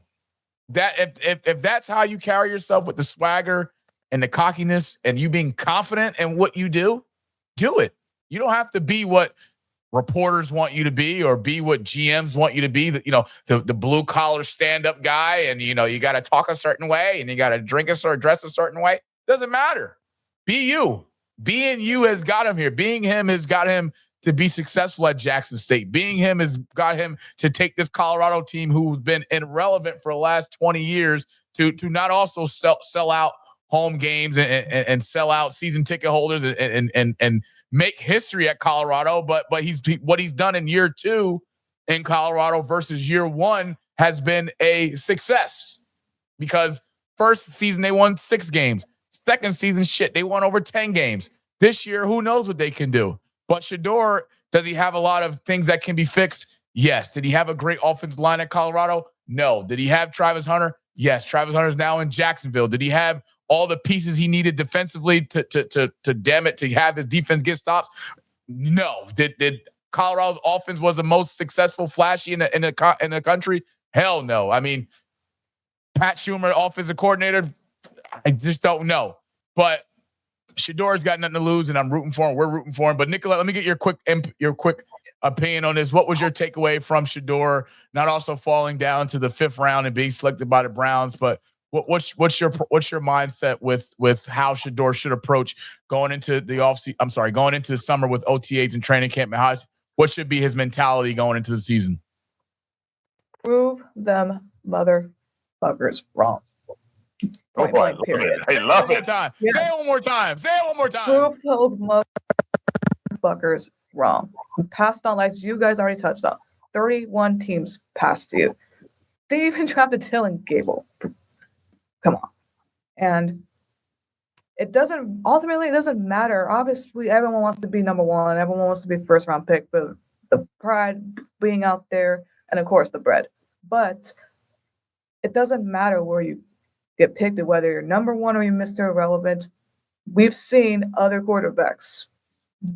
That if that's how you carry yourself with the swagger and the cockiness and you being confident in what you do it. You don't have to be what reporters want you to be or be what GMs want you to be. The blue collar stand up guy, and you got to talk a certain way and you got to drink or dress a certain way. Doesn't matter. Be you. Being you has got him here. Being him has got him to be successful at Jackson State. Being him has got him to take this Colorado team who's been irrelevant for the last 20 years to not also sell out home games and sell out season ticket holders and make history at Colorado. But what he's done in year 2 in Colorado versus year 1 has been a success, because first season they won 6 games. Second season, they won over 10 games. This year, who knows what they can do? But Shedeur, does he have a lot of things that can be fixed? Yes. Did he have a great offensive line at Colorado? No. Did he have Travis Hunter? Yes. Travis Hunter's now in Jacksonville. Did he have all the pieces he needed defensively to have his defense get stops? No. Did Colorado's offense was the most successful, flashy in the country? Hell no. I mean, Pat Schumer, offensive coordinator, I just don't know. But Shedeur's got nothing to lose, and I'm rooting for him. We're rooting for him. But Nicolette, let me get your quick opinion on this. What was your takeaway from Shedeur not also falling down to the 5th round and being selected by the Browns? But what's your mindset with how Shedeur should approach going into the summer with OTAs and training camp? And what should be his mentality going into the season? Prove them motherfuckers wrong. I love it. Time. Yeah. Say it one more time. Prove those motherfuckers wrong. Passed on, like you guys already touched on. 31 teams passed you. They even drafted Dylan Gable. Come on. And it doesn't matter. Obviously, everyone wants to be number 1. Everyone wants to be first round pick, but the pride being out there, and of course the bread. But it doesn't matter where you get picked, whether you're number 1 or you're Mr. Irrelevant. We've seen other quarterbacks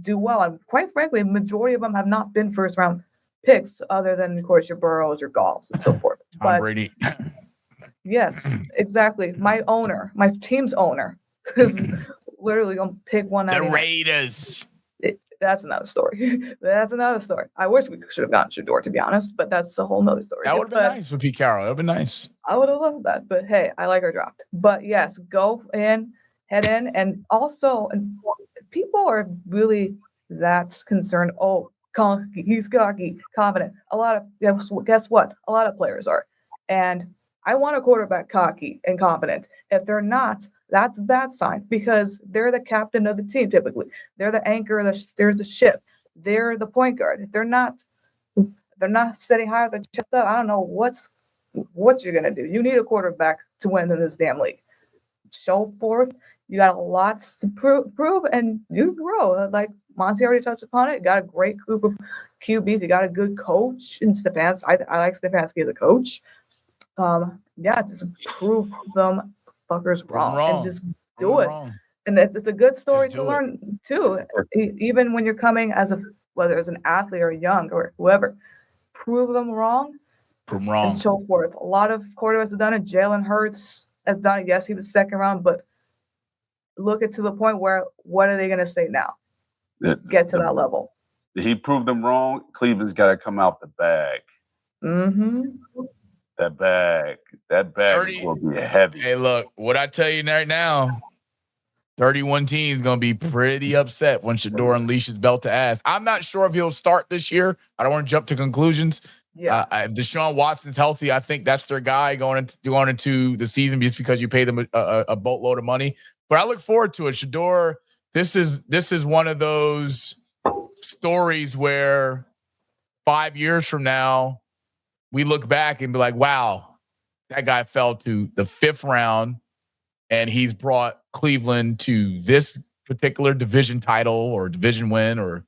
do well, and quite frankly, a majority of them have not been first round picks, other than of course your Burrows, your Goffs, and so forth. Tom Brady. Yes, exactly. My team's owner, is literally gonna pick one out. The Raiders. That's another story. I wish we should have gotten Shedeur, to be honest, but that's a whole nother story. That would have been nice with Pete Carroll. That would have been nice. I would have loved that, but hey, I like our draft. But yes, head in, and also, people are really that concerned. Oh, he's cocky, confident. Guess what? A lot of players are, and I want a quarterback cocky and confident. If they're not, that's a bad sign, because they're the captain of the team typically. They're the anchor, there's the ship. They're the point guard. If they're not sitting high with their chest up, I don't know what you're going to do. You need a quarterback to win in this damn league. Show forth. You got lots to prove, and you grow. Like Monty already touched upon it. You got a great group of QBs. You got a good coach in Stefanski. I like Stefanski as a coach. Just prove them fuckers wrong and just do it. And it's a good story to learn too. Even when you're coming whether it's an athlete or young or whoever, prove them wrong. Prove them wrong. And so forth. A lot of quarterbacks have done it. Jalen Hurts has done it. Yes, he was 2nd round, but look it to the point where what are they going to say now? Get to that level. He proved them wrong. Cleveland's got to come out the bag. Mm-hmm. That bag is going to be heavy. Hey, look, what I tell you right now, 31 teams going to be pretty upset when Shedeur unleashes belt to ass. I'm not sure if he'll start this year. I don't want to jump to conclusions. Yeah. If Deshaun Watson's healthy, I think that's their guy going into the season, just because you pay them a boatload of money. But I look forward to it. Shedeur, this is one of those stories where 5 years from now, we look back and be like, wow, that guy fell to the 5th round and he's brought Cleveland to this particular division title or division win or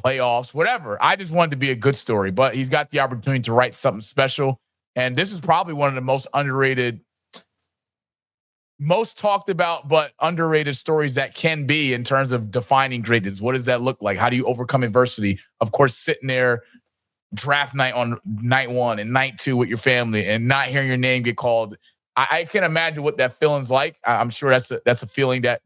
playoffs, whatever. I just wanted to be a good story, but he's got the opportunity to write something special. And this is probably one of the most underrated, most talked about, but underrated stories that can be in terms of defining greatness. What does that look like? How do you overcome adversity? Of course, sitting there draft night on night 1 and night 2 with your family and not hearing your name get called. I can imagine what that feeling's like. I'm sure that's a feeling that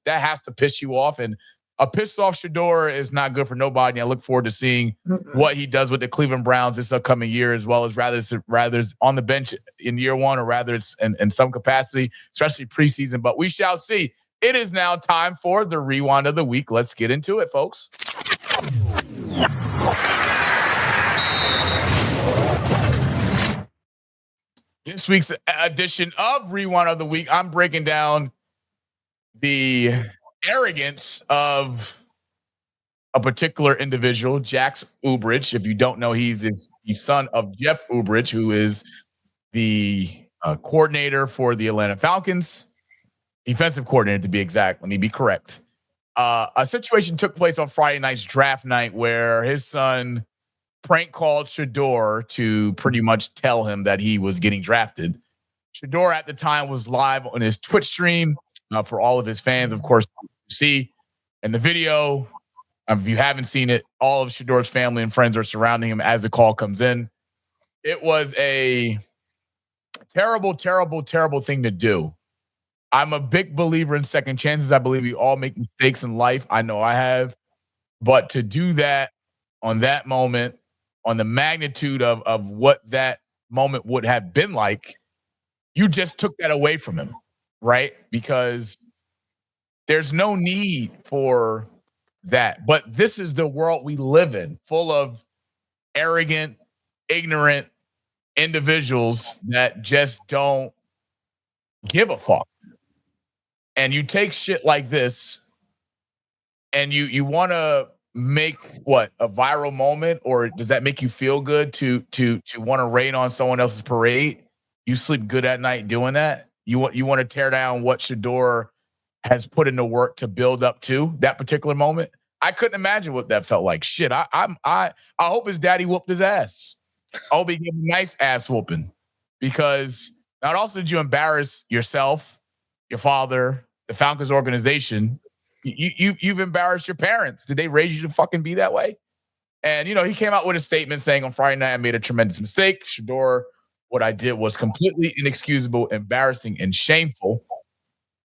has to piss you off. And a pissed off Shedeur is not good for nobody. I look forward to seeing what he does with the Cleveland Browns this upcoming year, as well as rather it's on the bench in year 1 or rather it's in some capacity, especially preseason. But we shall see. It is now time for the Rewind of the Week. Let's get into it, folks. This week's edition of Rewind of the Week, I'm breaking down the arrogance of a particular individual, Jax Ubridge. If you don't know, he's the son of Jeff Ubridge, who is the coordinator for the Atlanta Falcons, defensive coordinator to be exact. Let me be correct. A situation took place on Friday night's draft night where his son prank called Shedeur to pretty much tell him that he was getting drafted. Shedeur at the time was live on his Twitch stream for all of his fans, of course, to see. In the video, if you haven't seen it, all of Shedeur's family and friends are surrounding him as the call comes in. It was a terrible, terrible, terrible thing to do. I'm a big believer in second chances. I believe we all make mistakes in life. I know I have. But to do that on that moment, on the magnitude of what that moment would have been like, you just took that away from him, right? Because there's no need for that. But this is the world we live in, full of arrogant, ignorant individuals that just don't give a fuck. And you take shit like this and you want to make what a viral moment, or does that make you feel good to want to rain on someone else's parade? You sleep good at night doing that? You want to tear down what Shedeur has put into work to build up to that particular moment? I couldn't imagine what that felt like. Shit, I hope his daddy whooped his ass. I hope he gave him a nice ass whooping, because not only did you embarrass yourself, your father, the Falcons organization, you've embarrassed your parents. Did they raise you to fucking be that way? And, he came out with a statement saying on Friday night, I made a tremendous mistake. Shedeur, what I did was completely inexcusable, embarrassing, and shameful.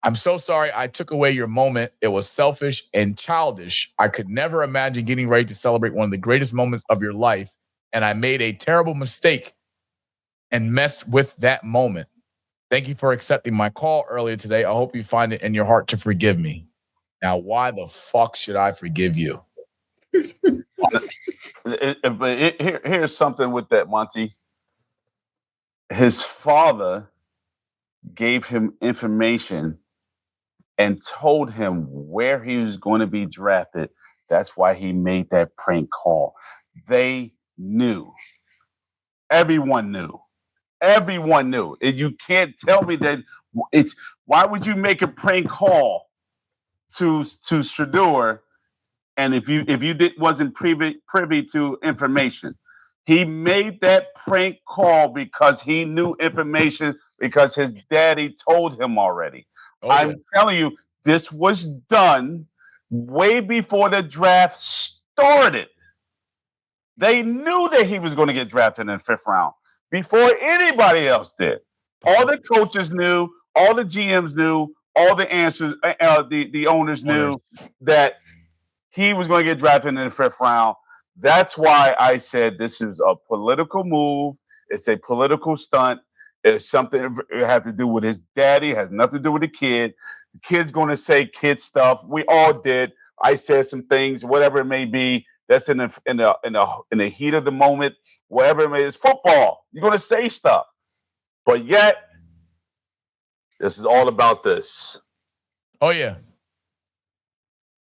I'm so sorry I took away your moment. It was selfish and childish. I could never imagine getting ready to celebrate one of the greatest moments of your life, and I made a terrible mistake and messed with that moment. Thank you for accepting my call earlier today. I hope you find it in your heart to forgive me. Now, why the fuck should I forgive you? Here's something with that, Monty. His father gave him information and told him where he was going to be drafted. That's why he made that prank call. They knew. Everyone knew. Everyone knew. And you can't tell me that why would you make a prank call to Shedeur, and if you wasn't privy to information? He made that prank call because he knew information, because his daddy told him already. I'm telling you, this was done way before the draft started. They knew that he was going to get drafted in the 5th round before anybody else did. All the coaches knew, all the GMs knew, all the answers, the owners knew that he was going to get drafted in the 5th round. That's why I said this is a political move. It's a political stunt. It's something it had to do with his daddy. It has nothing to do with the kid. The kid's going to say kid stuff. We all did. I said some things, whatever it may be. That's in the heat of the moment. Whatever it may be, it's football. You're going to say stuff, but yet this is all about this. Oh yeah.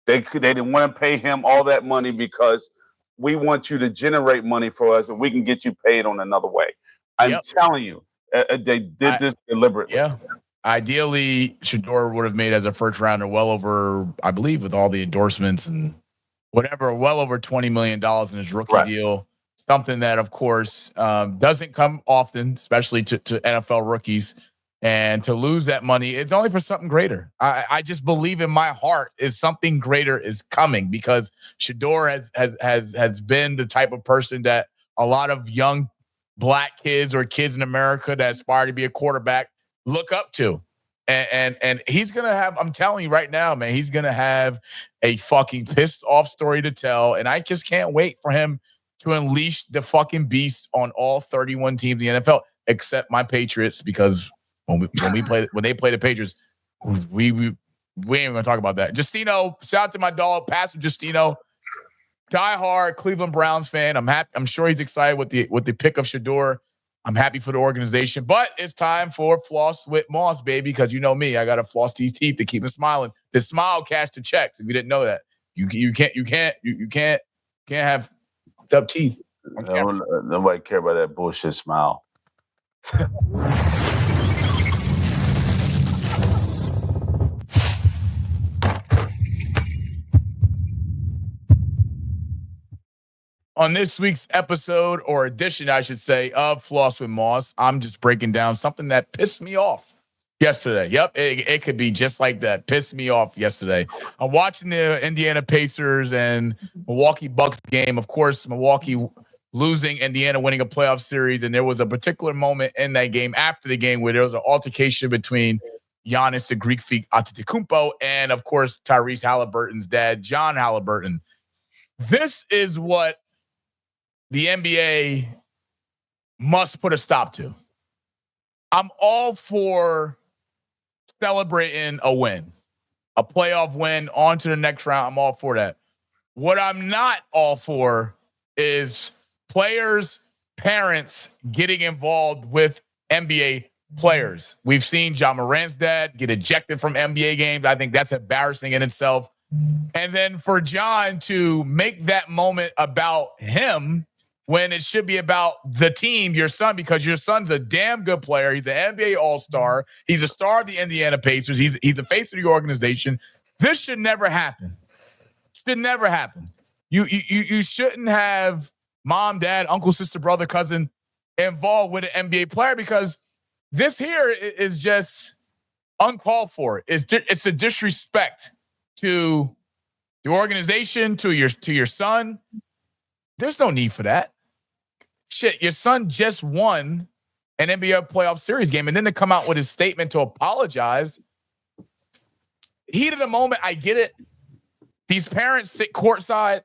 They didn't want to pay him all that money because we want you to generate money for us and we can get you paid on another way. I'm telling you, they did this deliberately. Yeah. ideally, Shedeur would have made as a first rounder well over, I believe, with all the endorsements and whatever, well over $20 million in his rookie deal. Something that, of course, doesn't come often, especially to NFL rookies. And to lose that money, it's only for something greater. I just believe in my heart is something greater is coming, because Shedeur has been the type of person that a lot of young black kids or kids in America that aspire to be a quarterback look up to. And he's gonna have, I'm telling you right now, man, he's gonna have a fucking pissed off story to tell. And I just can't wait for him to unleash the fucking beast on all 31 teams in the NFL, except my Patriots, because when they play the Patriots, we ain't gonna talk about that. Justino, shout out to my dog, Pastor Justino, diehard Cleveland Browns fan. I'm happy. I'm sure he's excited with the pick of Shedeur. I'm happy for the organization, but it's time for Floss with Moss, baby. Because you know me, I gotta floss these teeth to keep them smiling. The smile cash the checks. If you didn't know that, you can't have up teeth. Nobody care about that bullshit smile. On this week's episode, or edition, I should say, of Floss with Moss, I'm just breaking down something that pissed me off yesterday. Yep, it could be just like that. Pissed me off yesterday. I'm watching the Indiana Pacers and Milwaukee Bucks game. Of course, Milwaukee losing, Indiana winning a playoff series, and there was a particular moment in that game, after the game, where there was an altercation between Giannis, the Greek freak Antetokounmpo, and, of course, Tyrese Halliburton's dad, John Halliburton. This is what the NBA must put a stop to. I'm all for celebrating a win, a playoff win, on to the next round. I'm all for that. What I'm not all for is players' parents getting involved with NBA players. We've seen Ja Morant's dad get ejected from NBA games. I think that's embarrassing in itself. And then for John to make that moment about him when it should be about the team, your son, because your son's a damn good player. He's an NBA All-Star. He's a star of the Indiana Pacers. He's the face of the organization. This should never happen. Should never happen. You shouldn't have mom, dad, uncle, sister, brother, cousin involved with an NBA player, because this here is just uncalled for. It's a disrespect to the organization, to your son. There's no need for that. Shit, your son just won an NBA playoff series game, and then to come out with his statement to apologize. Heat of the moment, I get it. These parents sit courtside.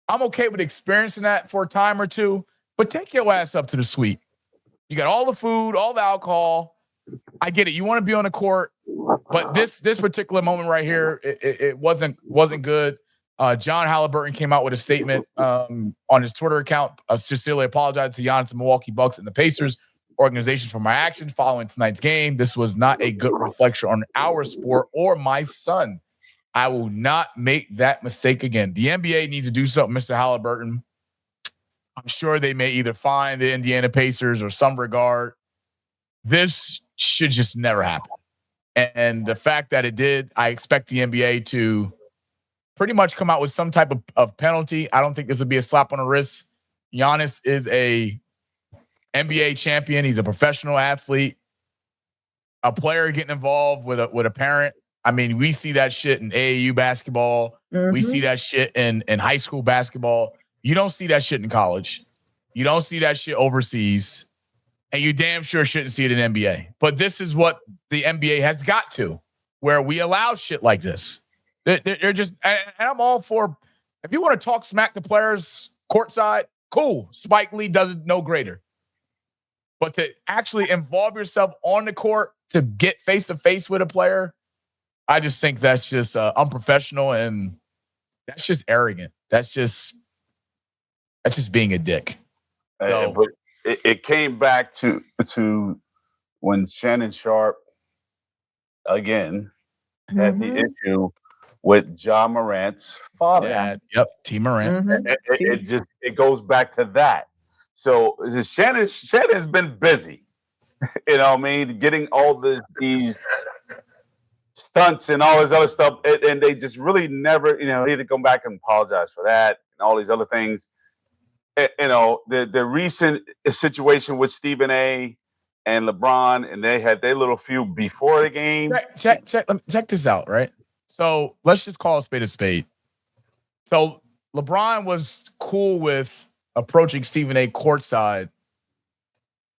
I'm okay with experiencing that for a time or two, but take your ass up to the suite. You got all the food, all the alcohol. I get it. You want to be on the court, but this particular moment right here, it wasn't good. John Halliburton came out with a statement on his Twitter account, sincerely apologized to Giannis, the Milwaukee Bucks, and the Pacers organization for my actions following tonight's game. This was not a good reflection on our sport or my son. I will not make that mistake again. The NBA needs to do something, Mr. Halliburton. I'm sure they may either fine the Indiana Pacers or some regard. This should just never happen. And the fact that it did, I expect the NBA to pretty much come out with some type of penalty. I don't think this would be a slap on the wrist. Giannis is a NBA champion. He's a professional athlete. A player getting involved with a parent. I mean, we see that shit in AAU basketball. Mm-hmm. We see that shit in high school basketball. You don't see that shit in college. You don't see that shit overseas. And you damn sure shouldn't see it in NBA. But this is what the NBA has got to, where we allow shit like this. They're just, and I'm all for, if you want to talk smack to players courtside, cool. Spike Lee does it no greater. But to actually involve yourself on the court to get face to face with a player, I just think that's just unprofessional, and that's just arrogant. That's just being a dick. So, but it came back to when Shannon Sharp again had the issue with Ja Morant's father. Yeah, yep, T. Morant. Mm-hmm. It goes back to that. So Shannon's been busy. You know what I mean? Getting all these stunts and all this other stuff, and they just really never, he had to come back and apologize for that and all these other things. The recent situation with Stephen A. and LeBron, and they had their little feud before the game. Check this out, right? So let's just call a spade a spade. So LeBron was cool with approaching Stephen A. courtside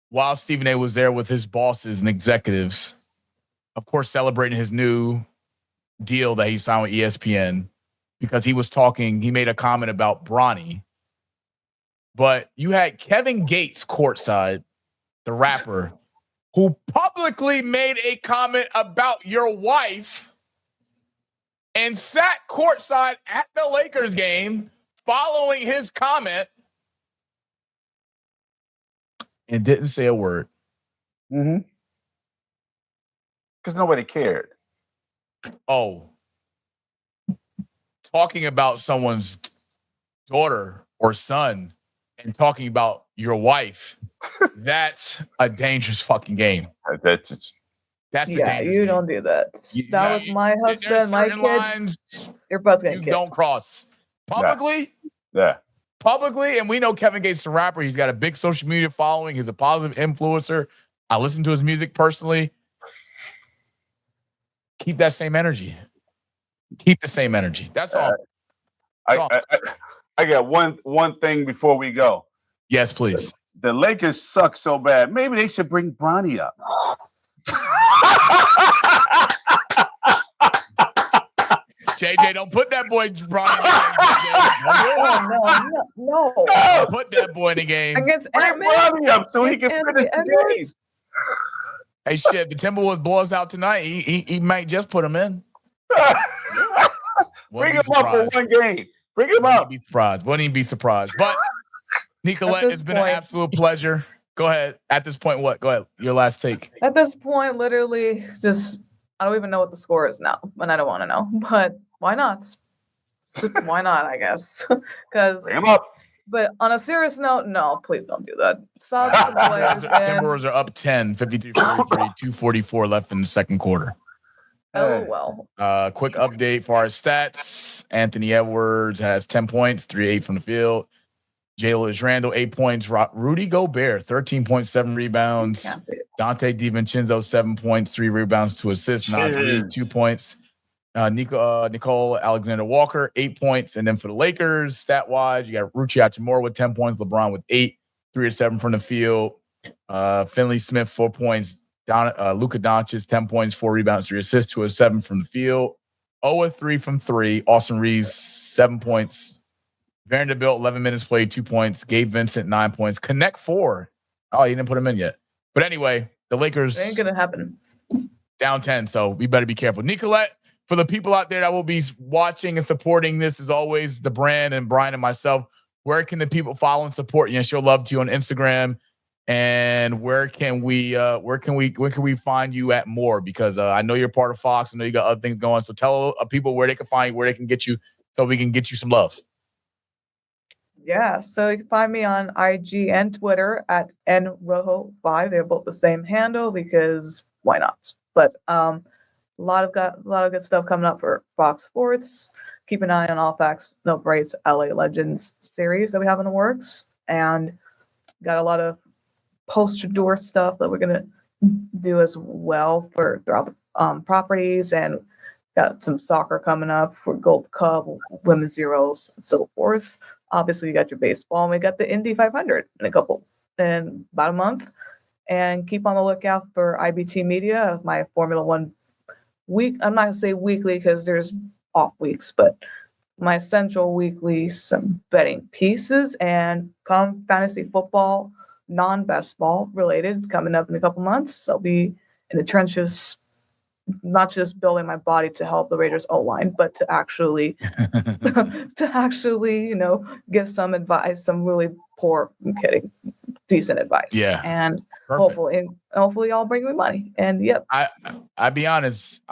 while Stephen A. was there with his bosses and executives, of course, celebrating his new deal that he signed with ESPN, because he made a comment about Bronny. But you had Kevin Gates courtside, the rapper, who publicly made a comment about your wife and sat courtside at the Lakers game following his comment and didn't say a word. Mm-hmm. Because nobody cared. Oh, talking about someone's daughter or son and talking about your wife, that's a dangerous fucking game. That's a dangerous you don't do that. That was my husband, my kids. Lines You're both gonna you kill. don't cross publicly. Yeah. Publicly, and we know Kevin Gates, the rapper. He's got a big social media following. He's a positive influencer. I listen to his music personally. Keep that same energy. Keep the same energy. That's all. I got one thing before we go. Yes, please. The Lakers suck so bad. Maybe they should bring Bronny up. JJ, don't put that boy Bronny No. Don't put that boy in the game. Against Bring Bronny up so he can finish the game. Hey, shit, the Timberwolves blows out tonight. He might just put him in. Bring him up for one game. Bring him up. Wouldn't even be surprised. But Nicolette, it's been an absolute pleasure. Go ahead. At this point, what? Go ahead. Your last take. At this point, literally, I don't even know what the score is now, and I don't want to know. But why not? Why not? I guess because bring him up. But on a serious note, no, please don't do that. Timberwolves are up 10, 53-43, 2:44 left in the second quarter. Oh, well. Quick update for our stats. Anthony Edwards has 10 points, 3-8 from the field. Julius Randle, 8 points. Rudy Gobert, 13.7 rebounds. Dante DiVincenzo, 7 points, 3 rebounds, 2 assists. Naz Reid, 2 points. Nicole Alexander-Walker, 8 points. And then for the Lakers, stat-wise, you got Ruchi Hachimura with 10 points. LeBron with 8, 3 of 7 from the field. Finley Smith, 4 points. Luca Doncic, 10 points, 4 rebounds, 3 assists, 2 of 7 from the field. 0 of 3 from 3. Austin Reeves, 7 points. Vanderbilt, 11 minutes played, 2 points. Gabe Vincent, 9 points. Connect 4. Oh, you didn't put him in yet. But anyway, the Lakers. It ain't going to happen. Down 10, so we better be careful. Nicolette, for the people out there that will be watching and supporting this, as always, the brand and Bryant and myself, where can the people follow and support you and show love to you on Instagram? And where can we find you at more? Because I know you're part of Fox. I know you got other things going. So tell people where they can find you, where they can get you, so we can get you some love. Yeah, so you can find me on IG and Twitter at nrojo5. They're both the same handle because why not? But a lot of good stuff coming up for Fox Sports. Keep an eye on All Facts No Breaks LA Legends series that we have in the works, and got a lot of post-Shedeur stuff that we're gonna do as well for throughout the properties, and got some soccer coming up for Gold Cup, Women's Euros, and so forth. Obviously, you got your baseball, and we got the Indy 500 in about a month. And keep on the lookout for IBT Media, my Formula One week. I'm not going to say weekly because there's off weeks, but my essential weekly some betting pieces and fantasy football, non-best ball related, coming up in a couple months. I'll be in the trenches, not just building my body to help the Raiders O-line, but to actually give some advice. Some really poor, I'm kidding, decent advice. Yeah. And Perfect. hopefully y'all bring me money. And yep. I be honest.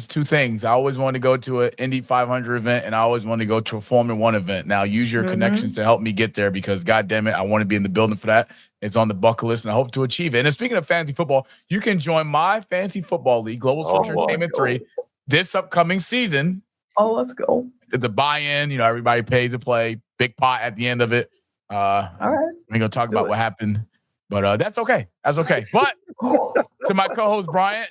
Two things. I always wanted to go to an Indy 500 event, and I always wanted to go to a Formula One event. Now, use your connections to help me get there because, God damn it, I want to be in the building for that. It's on the bucket list, and I hope to achieve it. And then speaking of fantasy football, you can join my fantasy football league, Global Sports Entertainment 3, this upcoming season. Oh, let's go. The buy-in, everybody pays to play. Big pot at the end of it. All right. We're gonna talk about what happened, but that's okay. That's okay. But to my co-host Bryant,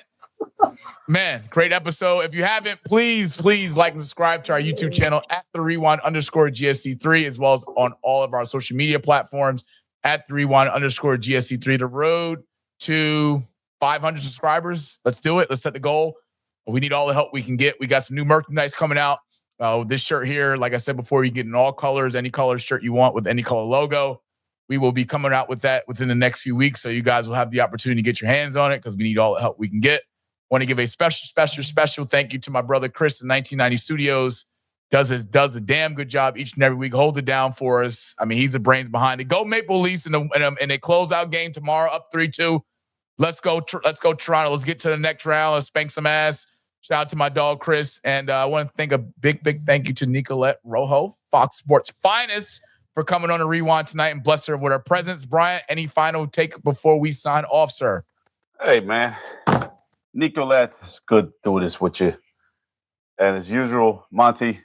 man, great episode. If you haven't, please like and subscribe to our YouTube channel at the Rewind_GSC3, as well as on all of our social media platforms at the Rewind_GSC3. The road to 500 subscribers. Let's do it. Let's set the goal. We need all the help we can get. We got some new merchandise coming out. This shirt here, like I said before, you get in all colors, any color shirt you want with any color logo. We will be coming out with that within the next few weeks, so you guys will have the opportunity to get your hands on it because we need all the help we can get. Want to give a special thank you to my brother Chris in 1990 Studios. Does a damn good job each and every week. Holds it down for us. I mean, he's the brains behind it. Go Maple Leafs in a closeout game tomorrow, up 3-2. Let's go Toronto. Let's get to the next round. Let's spank some ass. Shout out to my dog, Chris. And I want to thank a big thank you to Nicolette Rojo, Fox Sports Finest, for coming on the Rewind tonight and bless her with her presence. Bryant, any final take before we sign off, sir? Hey, man. Nicolette, it's good doing this with you. And as usual, Monty,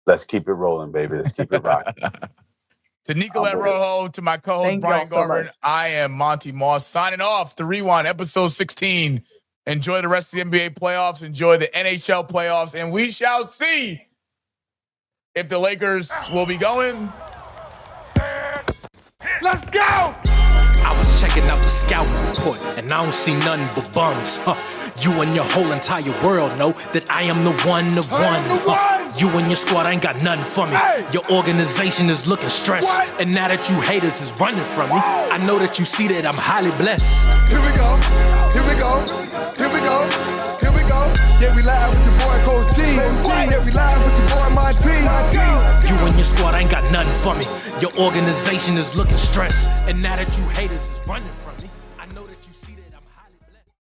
let's keep it rolling, baby. Let's keep it rocking. To Nicolette Rojo, to my co-host, Brian Garvin, I am Monty Moss, signing off the Rewind, episode 16. Enjoy the rest of the NBA playoffs. Enjoy the NHL playoffs. And we shall see if the Lakers will be going. Let's go! I was checking out the scouting report, and I don't see nothing but bums. You and your whole entire world know that I am the one. You and your squad ain't got nothing for me. Your organization is looking stressed, and now that you haters is running from me, I know that you see that I'm highly blessed. Here we go. Here we go. Here we go. Here we go. Yeah, we live with your boy Coach G. Yeah, we live with your boy Monty. You and your squad ain't got nothing for me. Your organization is looking stressed, and now that you haters is running from me.